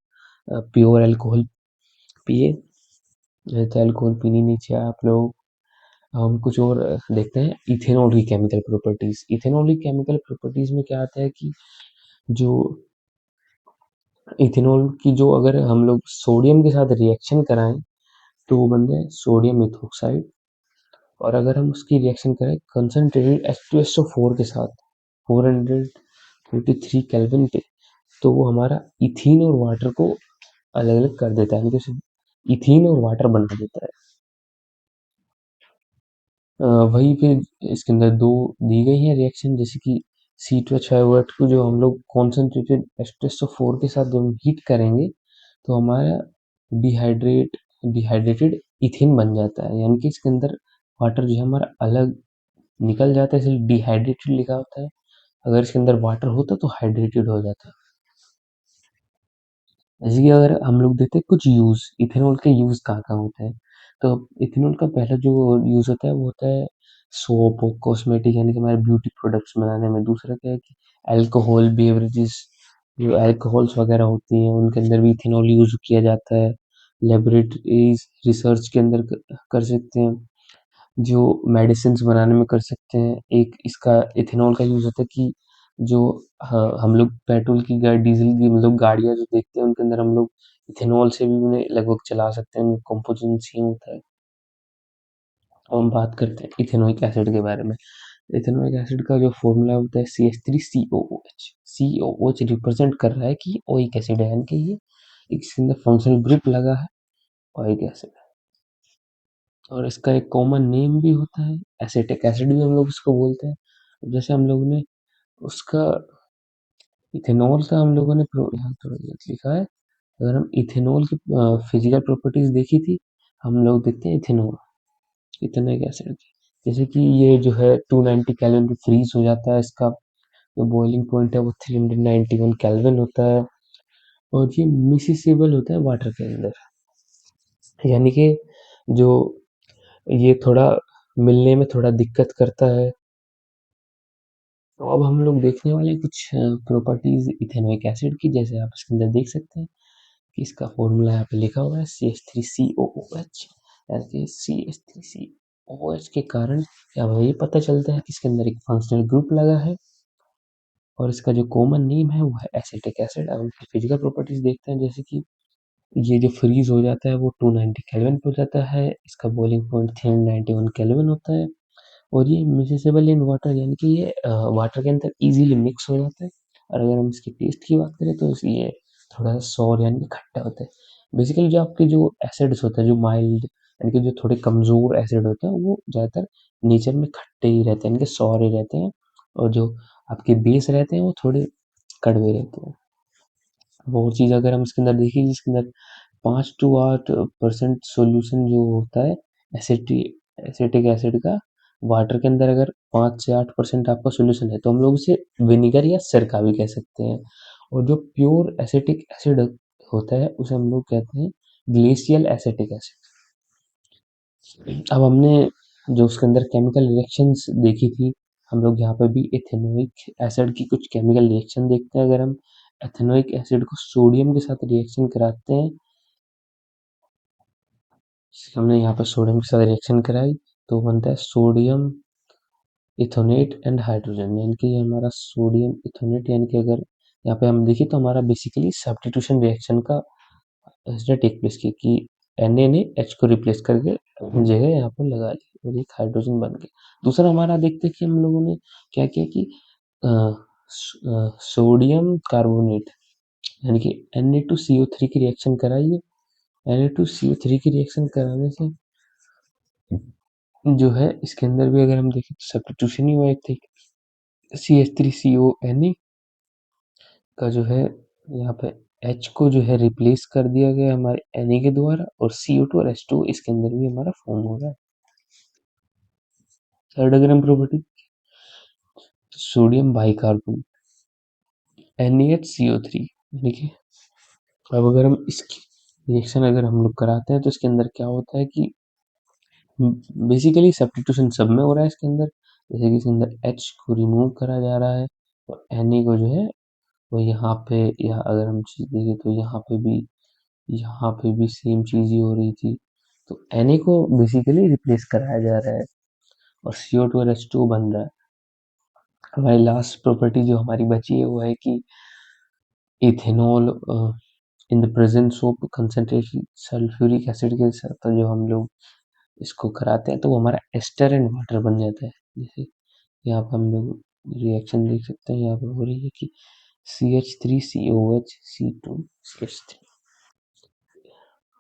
प्योर अल्कोहल पिए। तो अल्कोहल पीनी नहीं चाहिए आप लोग। हम कुछ और देखते हैं इथेनॉल की केमिकल प्रॉपर्टीज। इथेनॉल की केमिकल प्रॉपर्टीज में क्या आता है कि जो इथेनॉल की जो अगर हम लोग सोडियम के साथ रिएक्शन कराएं तो वो बन जाए सोडियम इथोक्साइड। और अगर हम उसकी रिएक्शन करें कंसनट्रेटेड H2SO4 के साथ 443 केल्विन पे, तो वो हमारा इथीन और वाटर को अलग अलग कर देता है, मतलब इथीन और वाटर बना देता है। वही फिर इसके अंदर दो दी गई हैं रिएक्शन, जैसे कि C2H5 को जो हम लोग कॉन्सेंट्रेटेड H2SO4 के साथ जब हीट करेंगे तो हमारा डिहाइड्रेटेड इथेन बन जाता है, यानी कि इसके अंदर वाटर जो है हमारा अलग निकल जाता है, इसलिए डिहाइड्रेटेड लिखा होता है। अगर इसके अंदर वाटर होता तो हाइड्रेटेड हो जाता। जैसे कि अगर हम लोग देखते हैं कुछ यूज इथेनॉल के यूज कहाँ कहाँ होते हैं, तो इथेनॉल का पहला जो यूज होता है वो होता है सोप और कॉस्मेटिक यानी कि हमारे ब्यूटी प्रोडक्ट्स बनाने में। दूसरा क्या है कि अल्कोहल बेवरेजेस, जो अल्कोहल्स वगैरह होती हैं उनके अंदर भी इथेनॉल यूज किया जाता है। लेबोरेटरीज रिसर्च के अंदर कर सकते हैं, जो मेडिसिन बनाने में कर सकते हैं। एक इसका इथेनॉल का यूज होता है कि जो हम लोग पेट्रोल की गाड़ी, डीजल की मतलब गाड़ियां जो देखते हैं उनके अंदर हम लोग इथेनॉल से भी उन्हें लगभग चला सकते हैं, उनका कंपोजिशन सेम होता है। अब हम बात करते हैं इथेनोइक एसिड के बारे में। इथेनोइक एसिड का जो फॉर्मूला होता है CH3COOH। COOH रिप्रेजेंट कर रहा है कि ओइक एसिड है, यानी कि ये इसके अंदर फंक्शनल ग्रुप लगा है ओइक एसिड। और इसका एक कॉमन नेम भी होता है, एसिटिक एसिड भी हम लोग इसको बोलते हैं। अब जैसे हम लोगों ने उसका इथेनॉल का हम लोगों ने यहाँ थोड़ा गलत लिखा है। अगर हम इथेनॉल की फिजिकल प्रॉपर्टीज देखी थी, हम लोग देखते हैं इथेनॉल इथेनॉइक एसिड की। जैसे कि ये जो है 290 केल्विन पे फ्रीज हो जाता है, इसका जो बॉइलिंग पॉइंट है वो 391 केल्विन होता है, और ये मिसिसेबल होता है वाटर के अंदर, यानी कि जो ये थोड़ा मिलने में थोड़ा दिक्कत करता है। तो अब हम लोग देखने वाले हैं कुछ प्रॉपर्टीज इथेनोइक एसिड की, जैसे आप इसके अंदर देख सकते हैं कि इसका फॉर्मूला यहाँ पे लिखा हुआ है CH3COOH। यानी कि CH3COOH के कारण हमें ये पता चलता है कि इसके अंदर एक फंक्शनल ग्रुप लगा है, और इसका जो कॉमन नेम है वो है एसिटिक एसिड। अब हम फिजिकल प्रॉपर्टीज देखते हैं, जैसे कि ये जो फ्रीज हो जाता है वो 290 केल्विन पे हो जाता है, इसका बॉइलिंग पॉइंट 391 केल्विन होता है, और ये मिसेसेबल इन वाटर, यानी कि ये वाटर के अंदर इजीली मिक्स हो जाता है। और अगर हम इसके टेस्ट की बात करें तो ये थोड़ा सा सॉर यानी कि खट्टा होता है। बेसिकली जो आपके जो एसिड्स होता है, जो माइल्ड यानी कि जो थोड़े कमज़ोर एसिड होते हैं, वो ज़्यादातर नेचर में खट्टे ही रहते हैं, यानी कि सॉर ही रहते हैं, और जो आपके बेस रहते हैं वो थोड़े कड़वे रहते हैं। वो चीज़ अगर हम इसके अंदर देखें, इसके अंदर 5 to 8% सॉल्यूशन जो होता है एसिटिक एसिड का, वाटर के अंदर अगर 5 से 8% आपका सॉल्यूशन है तो हम लोग उसे विनेगर या सिरका भी कह सकते हैं। और जो प्योर एसिटिक एसिड होता है उसे हम लोग कहते हैं ग्लेशियल एसिटिक एसिड। अब हमने जो उसके अंदर केमिकल रिएक्शंस देखी थी, हम लोग यहाँ पे भी इथेनोइक एसिड की कुछ केमिकल रिएक्शन देखते हैं। अगर हम एथेनोइक एसिड को सोडियम के साथ रिएक्शन कराते हैं, हमने यहाँ पर सोडियम के साथ रिएक्शन कराई तो बनता है सोडियम इथोनेट एंड हाइड्रोजन, यानी कि ये हमारा सोडियम इथोनेट, यानी कि अगर यहाँ पे हम देखें तो हमारा बेसिकली सब्स्टिट्यूशन रिएक्शन का इसने टेक प्लेस की कि Na ने H को रिप्लेस करके अपनी जगह यहाँ पर लगा ली और एक हाइड्रोजन बन गया। दूसरा हमारा देखते हैं कि हम लोगों ने क्या किया कि सोडियम कार्बोनेट यानी कि Na2CO3 की रिएक्शन कराई है। Na2CO3 की रिएक्शन कराने से जो है इसके अंदर भी अगर हम देखें तो सब्स्टिट्यूशन ही हुआ एक थे। CH3CONa का जो है यहाँ पे H को जो है रिप्लेस कर दिया गया हमारे Na के द्वारा, और CO2 और H2 इसके अंदर भी हमारा फॉर्म हो रहा है। थर्ड अगर हम प्रॉपर्टी सोडियम बाइकार्बोनेट NaHCO3, ठीक है। अब अगर हम इसकी रिएक्शन अगर हम लोग कराते हैं तो इसके अंदर क्या होता है कि बेसिकली सब्स्टिट्यूशन सब में हो रहा है इसके अंदर। जैसे कि इसके अंदर H को रिमूव करा जा रहा है और Na को जो है वो यहाँ पे, या अगर हम चीज़ देखें तो यहाँ पे भी सेम चीज़ ही हो रही थी। तो Na को बेसिकली रिप्लेस कराया जा रहा है और CO2 और H2 बन रहा है। हमारी लास्ट प्रॉपर्टी जो हमारी बची है वो है कि ethanol in the presence of concentration sulphuric acid के साथ तो जो हम लोग इसको कराते हैं तो वो हमारा एस्टर एंड वाटर बन जाता है। जैसे यहाँ पर हम लोग रिएक्शन देख सकते हैं, यहाँ पर हो रही है कि CH3COH C2CH3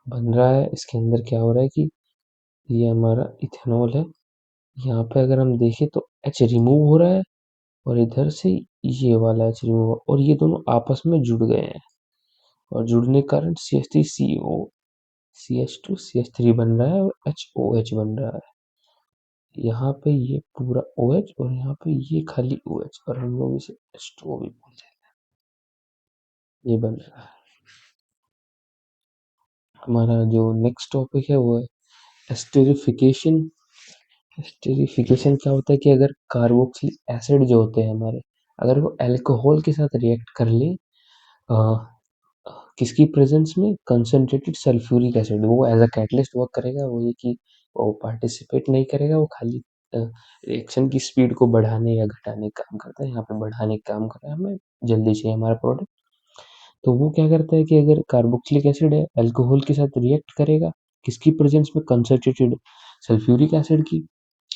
बन रहा है। इसके अंदर क्या हो रहा है कि ये हमारा इथेनॉल है, यहाँ पे अगर हम देखें तो H रिमूव हो रहा है और इधर से ये वाला H रिमूव, और ये दोनों आपस में जुड़ गए हैं, और जुड़ने के कारण CH3CO CH2CH3 बन रहा है और HOH बन रहा है। यहाँ पे ये पूरा OH और यहाँ पे ये खाली OH, और हम लोग इसे H2O भी बोलते हैं। ये बन रहा है। हमारा जो नेक्स्ट टॉपिक है वो है एस्टेरिफिकेशन। एस्टेरिफिकेशन क्या होता है कि अगर कार्बोक्सिलिक एसिड जो होते हैं हमारे, अगर वो अल्कोहल के साथ रिएक्ट कर ले किसकी प्रेजेंस में? कंसंट्रेटेड सल्फ्यूरिक एसिड, वो एज अ कैटलिस्ट वर्क करेगा। वो ये कि वो पार्टिसिपेट नहीं करेगा, वो खाली रिएक्शन की स्पीड को बढ़ाने या घटाने का काम करता है। यहाँ पे बढ़ाने का काम कर रहा है, हमें जल्दी चाहिए हमारा प्रोडक्ट। तो वो क्या करता है कि अगर कार्बोक्सिलिक एसिड है, अल्कोहल के साथ रिएक्ट करेगा, किसकी प्रेजेंस में? कंसंट्रेटेड सल्फ्यूरिक एसिड की।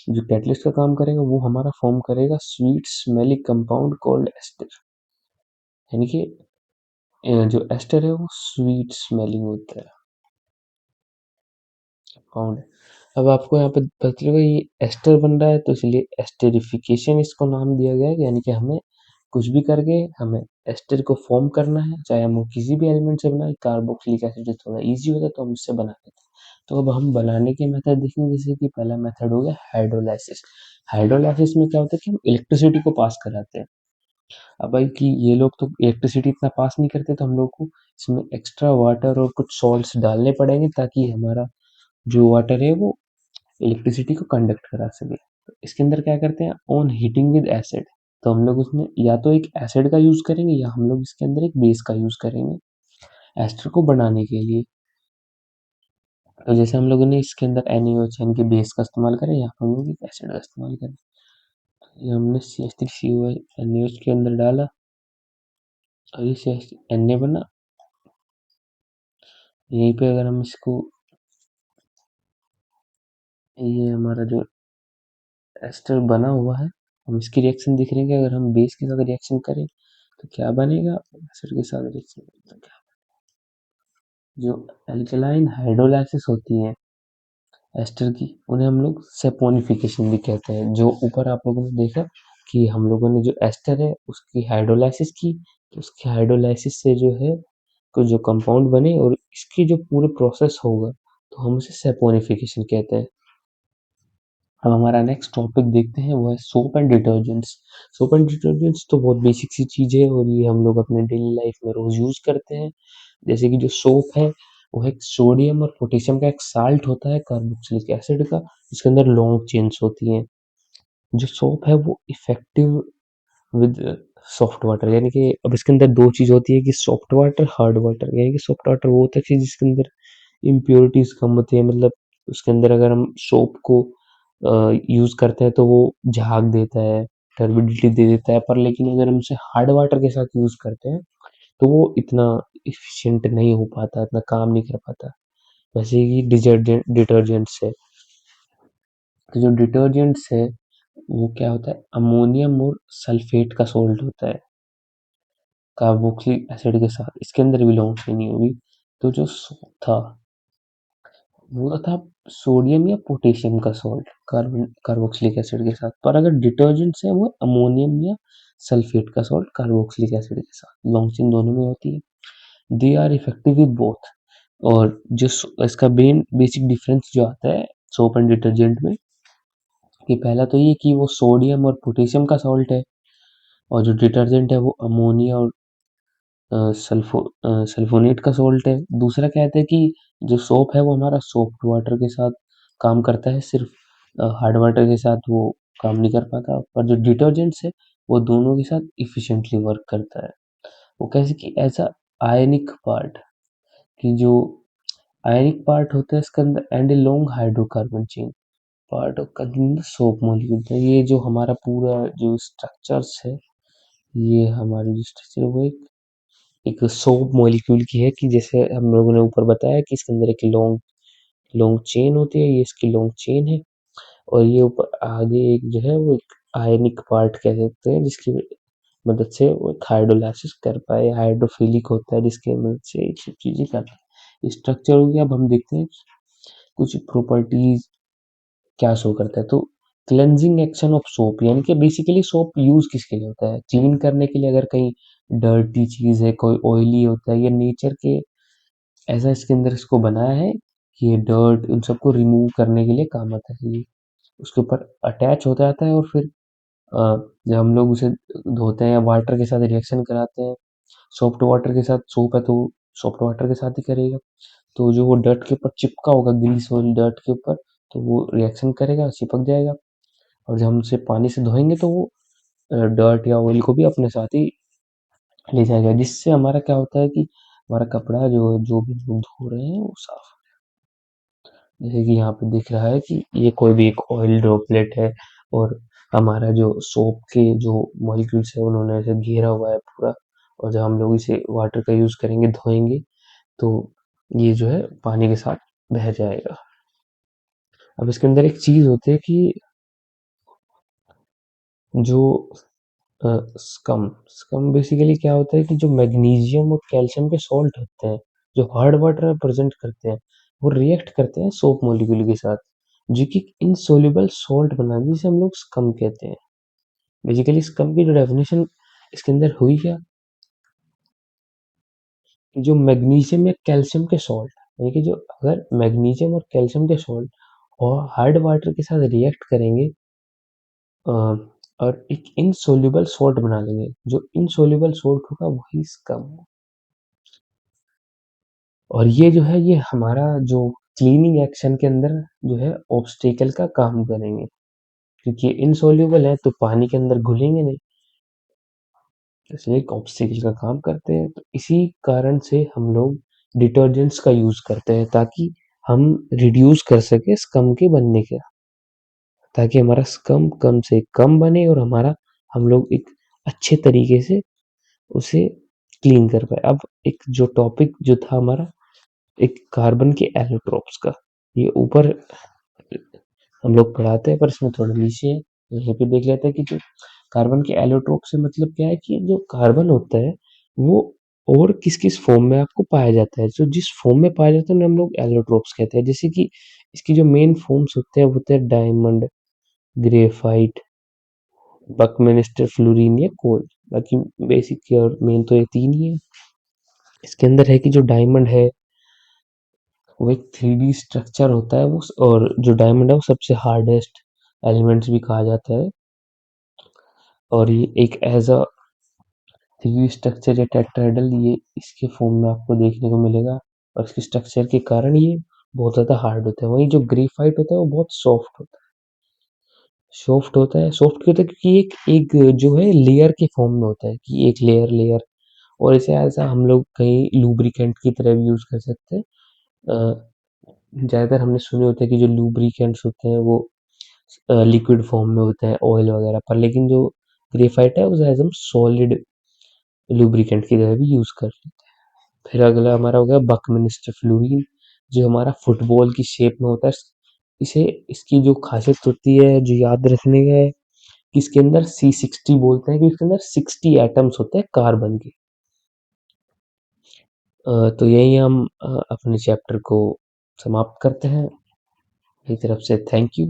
जो कैटलिस्ट का काम करेगा वो हमारा फॉर्म करेगा स्वीट स्मेलिक कंपाउंड कॉल्ड एस्टर। यानी कि जो एस्टर है वो स्वीट स्मेलिंग होता है, कंपाउंड है। अब आपको यहाँ पे पता चलेगा ये एस्टर बन रहा है, तो इसलिए एस्टेरिफिकेशन इसको नाम दिया गया है। यानी कि हमें कुछ भी करके हमें एस्टर को फॉर्म करना है, चाहे हम वो किसी भी एलिमेंट से बनाए। कार्बोक्सिलिक एसिड थोड़ा इजी होता है तो हम इससे बना लेते हैं। तो अब हम बनाने के मेथड देखेंगे, जैसे कि पहला मेथड हो गया हाइड्रोलाइसिस। हाइड्रोलाइसिस में क्या होता है कि हम इलेक्ट्रिसिटी को पास कराते हैं। अब भाई कि ये लोग तो इलेक्ट्रिसिटी इतना पास नहीं करते, तो हम लोग को इसमें एक्स्ट्रा वाटर और कुछ सॉल्ट्स डालने पड़ेंगे ताकि हमारा जो वाटर है वो इलेक्ट्रिसिटी को कंडक्ट करा सके। तो इसके अंदर क्या करते हैं, ऑन हीटिंग विद एसिड। तो हम लोग उसमें या तो एक एसिड का यूज करेंगे या हम लोग इसके अंदर एक बेस का यूज करेंगे एस्टर को बनाने के लिए। तो जैसे हम लोगों ने इसके अंदर NaOH के बेस का इस्तेमाल करें, या हम लोग एक एसिड का इस्तेमाल करें। ये हमने CH3COH NaOH के अंदर डाला और ये Na बना। यहीं पे अगर हम इसको, ये हमारा जो एस्टर बना हुआ है, हम इसकी रिएक्शन देख रहे हैं कि अगर हम बेस के साथ रिएक्शन करें तो क्या बनेगा, एसिड के साथ रिएक्शन करें तो क्या। जो एल्कलाइन हाइड्रोलाइसिस होती है एस्टर की, उन्हें हम लोग सेपोनिफिकेशन भी कहते हैं। जो ऊपर आप लोगों ने देखा कि हम लोगों ने जो एस्टर है उसकी हाइड्रोलाइसिस की, तो उसकी हाइड्रोलाइसिस से जो है कुछ जो कंपाउंड बने, और इसकी जो पूरे प्रोसेस होगा तो हम उसे सेपोनिफिकेशन कहते हैं। अब हमारा नेक्स्ट टॉपिक देखते हैं, वो है soap and detergents. Soap and detergents तो बहुत बेसिक सी चीज है और ये हम लोग अपने डेली लाइफ में रोज यूज करते हैं। जैसे कि जो सोप है वो एक सोडियम और पोटेशियम का एक साल्ट होता है, कार्बोक्सिलिक एसिड का, जिसके अंदर लॉन्ग चेन्स होती हैं। जो सोप है वो इफेक्टिव विद सॉफ्ट वाटर, यानी कि अब इसके अंदर दो चीज होती है कि सॉफ्ट वाटर, हार्ड वाटर। यानी कि सॉफ्ट वाटर वो होता है कि जिसके अंदर इम्प्योरिटीज कम होती है, मतलब उसके अंदर अगर हम सोप को यूज करते हैं तो वो झाग देता है, टर्बिडिटी दे देता है। पर लेकिन अगर हम उसे हार्ड वाटर के साथ यूज करते हैं तो वो इतना इफिशिएंट नहीं हो पाता, इतना काम नहीं कर पाता। वैसे ही डिटर्जेंट डिटर्जेंट्स है, तो जो डिटर्जेंट्स है वो क्या होता है, अमोनियम और सल्फेट का सोल्ट होता है कार्बोक्सिलिक एसिड के साथ। इसके अंदर भी लॉन्ग चेन होगी। तो जो सोप था वो था सोडियम या पोटेशियम का सॉल्ट कार्बन कार्बोक्सिलिक एसिड के साथ। पर अगर डिटर्जेंट्स है वो अमोनियम या सल्फेट का सॉल्ट कार्बोक्सिलिक एसिड के साथ, लॉन्ग चेन दोनों में होती है। They are effective with both. और जो इसका मेन बेसिक डिफरेंस जो आता है सोप एंड डिटर्जेंट में, कि पहला तो ये कि वो सोडियम और पोटेशियम का सॉल्ट है, और जो डिटर्जेंट है वो अमोनिया और सल्फोनेट का सॉल्ट है। दूसरा क्या कहते हैं कि जो सोप है वो हमारा सॉफ्ट वाटर के साथ काम करता है, सिर्फ हार्ड वाटर के साथ वो काम नहीं कर पाता। पर जो डिटर्जेंट्स है वो दोनों के साथ इफिशिएंटली वर्क करता है। वो कैसे कि ऐसा आयनिक पार्ट, कि जो आयनिक पार्ट होता है इसके अंदर, and a long hydrocarbon chain part of containing soap molecule. तो ये जो हमारा पूरा जो स्ट्रक्चर्स है, ये हमारी जो स्ट्रक्चर है वो एक सोप मॉलिक्यूल की है। कि जैसे हम लोगों ने ऊपर बताया कि इसके अंदर एक लॉन्ग लॉन्ग चेन होती है, ये इसकी लॉन्ग चेन है। और ये ऊपर आगे एक जो है वो एक आयनिक पार्ट कह सकते हैं, जिसकी मदद से वो हाइड्रोलाइसिस कर पाए, हाइड्रोफिलिक होता है जिसकी मदद से ये सब चीजें कर पाए। स्ट्रक्चर हो गया। अब हम देखते हैं कुछ प्रॉपर्टीज क्या शो करता है। तो क्लेंजिंग एक्शन ऑफ सोप, यानी कि बेसिकली सोप यूज किसके लिए होता है, क्लीन करने के लिए। अगर कहीं डर्टी चीज है, कोई ऑयली होता है, ये नेचर के ऐसा इसके अंदर इसको बनाया है कि ये डर्ट उन सबको रिमूव करने के लिए काम आता है। ये उसके ऊपर अटैच होता जाता है, और फिर जब हम लोग उसे धोते हैं या वाटर के साथ रिएक्शन कराते हैं, सॉफ्ट वाटर के साथ, सोप है तो सॉफ्ट वाटर के साथ ही करेगा, तो जो वो डर्ट के ऊपर चिपका होगा, ग्रीस और डर्ट के ऊपर, तो वो रिएक्शन करेगा, चिपक जाएगा। और जब हम उसे पानी से धोएंगे तो वो डर्ट या ऑयल को भी अपने साथ ही ले जाएगा, जिससे हमारा क्या होता है कि हमारा कपड़ा जो भी हम धो रहे हैं वो साफ। जैसे कि यहाँ पे दिख रहा है कि ये कोई भी एक ऑयल ड्रॉपलेट है और हमारा जो सोप के जो मॉलिक्यूल्स है उन्होंने ऐसे घेरा हुआ है पूरा, और जब हम लोग इसे वाटर का यूज करेंगे धोएंगे तो ये जो है पानी के साथ बह जाएगा। अब इसके अंदर एक चीज होती है कि जो स्कम स्कम बेसिकली क्या होता है कि जो मैग्नीशियम और कैल्शियम के सॉल्ट होते हैं जो हार्ड वाटर में प्रेजेंट करते हैं, वो रिएक्ट करते हैं सोप मॉलिक्यूल के साथ, जो कि इनसोल्यूबल सॉल्ट बनाते हैं, जिसे हम लोग स्कम कहते हैं। बेसिकली स्कम की जो डेफिनेशन इसके अंदर हुई क्या, कि जो मैग्नीशियम या कैल्शियम के सॉल्ट, यानी कि जो अगर मैग्नीशियम और कैल्शियम के सॉल्ट और हार्ड वाटर के साथ रिएक्ट करेंगे अ, और एक इनसोल्यूबल सॉल्ट बना लेंगे, जो इनसोल्यूबल सॉल्ट होगा वही स्कम। और ये जो है ये हमारा जो क्लीनिंग एक्शन के अंदर जो है ऑब्स्टेकल का काम करेंगे, क्योंकि ये इनसॉल्युबल है तो पानी के अंदर घुलेंगे नहीं, इसलिए एक ऑब्स्टेकल का काम करते हैं। तो इसी कारण से हम लोग डिटर्जेंट्स का यूज करते हैं ताकि हम रिड्यूस कर सके स्कम के बनने का, ताकि हमारा स्कम कम से कम बने और हमारा हम लोग एक अच्छे तरीके से उसे क्लीन कर पाए। अब एक जो टॉपिक जो था हमारा एक कार्बन के एलोट्रोप्स का, ये ऊपर हम लोग पढ़ाते हैं पर इसमें थोड़ा नीचे है, यहीं पे देख लेते हैं कि जो कार्बन के एलोट्रोप से मतलब क्या है कि जो कार्बन होता है वो और किस किस फॉर्म में आपको पाया जाता है, जो जिस फॉर्म में पाया जाता है उन्हें हम लोग एलोट्रोप्स कहते हैं। जैसे कि इसकी जो मेन फॉर्म्स होते हैं वो होते हैं डायमंड, ग्रेफाइट, बकमिंस्टर, फ्लोरीन या कोल। बाकी बेसिक और मेन तो ये तीन ही है। इसके अंदर है कि जो डायमंड है वो एक 3D स्ट्रक्चर होता है वो, और जो डायमंड है वो सबसे हार्डेस्ट एलिमेंट्स भी कहा जाता है, और ये एक एज अ 3D स्ट्रक्चर या टेट्राहेड्रल ये इसके फॉर्म में आपको देखने को मिलेगा, और इसके स्ट्रक्चर के कारण ये बहुत ज़्यादा हार्ड होता है। वहीं जो ग्रेफाइट होता है वो बहुत सॉफ्ट क्यों होता है क्योंकि एक एक जो है लेयर के फॉर्म में होता है, कि एक लेयर लेयर, और इसे ऐसा हम लोग कहीं लूब्रिकेंट की तरह भी यूज कर सकते हैं। ज़्यादातर हमने सुने होते हैं कि जो लूब्रिकेंट्स होते हैं वो लिक्विड फॉर्म में होते हैं ऑयल वगैरह पर, लेकिन जो ग्रेफाइट है उसे एज हम सॉलिड लुब्रिकेंट की तरह भी यूज कर लेते हैं। फिर अगला हमारा हो गया बकमिंस्टर फ्लोरीन, जो हमारा फुटबॉल की शेप में होता है। इसे इसकी जो खासियत होती है जो याद रखने का है कि इसके अंदर C60 बोलते हैं कि इसके अंदर 60 एटम्स होते हैं कार्बन के। तो यही हम अपने चैप्टर को समाप्त करते हैं। मेरी तरफ से थैंक यू।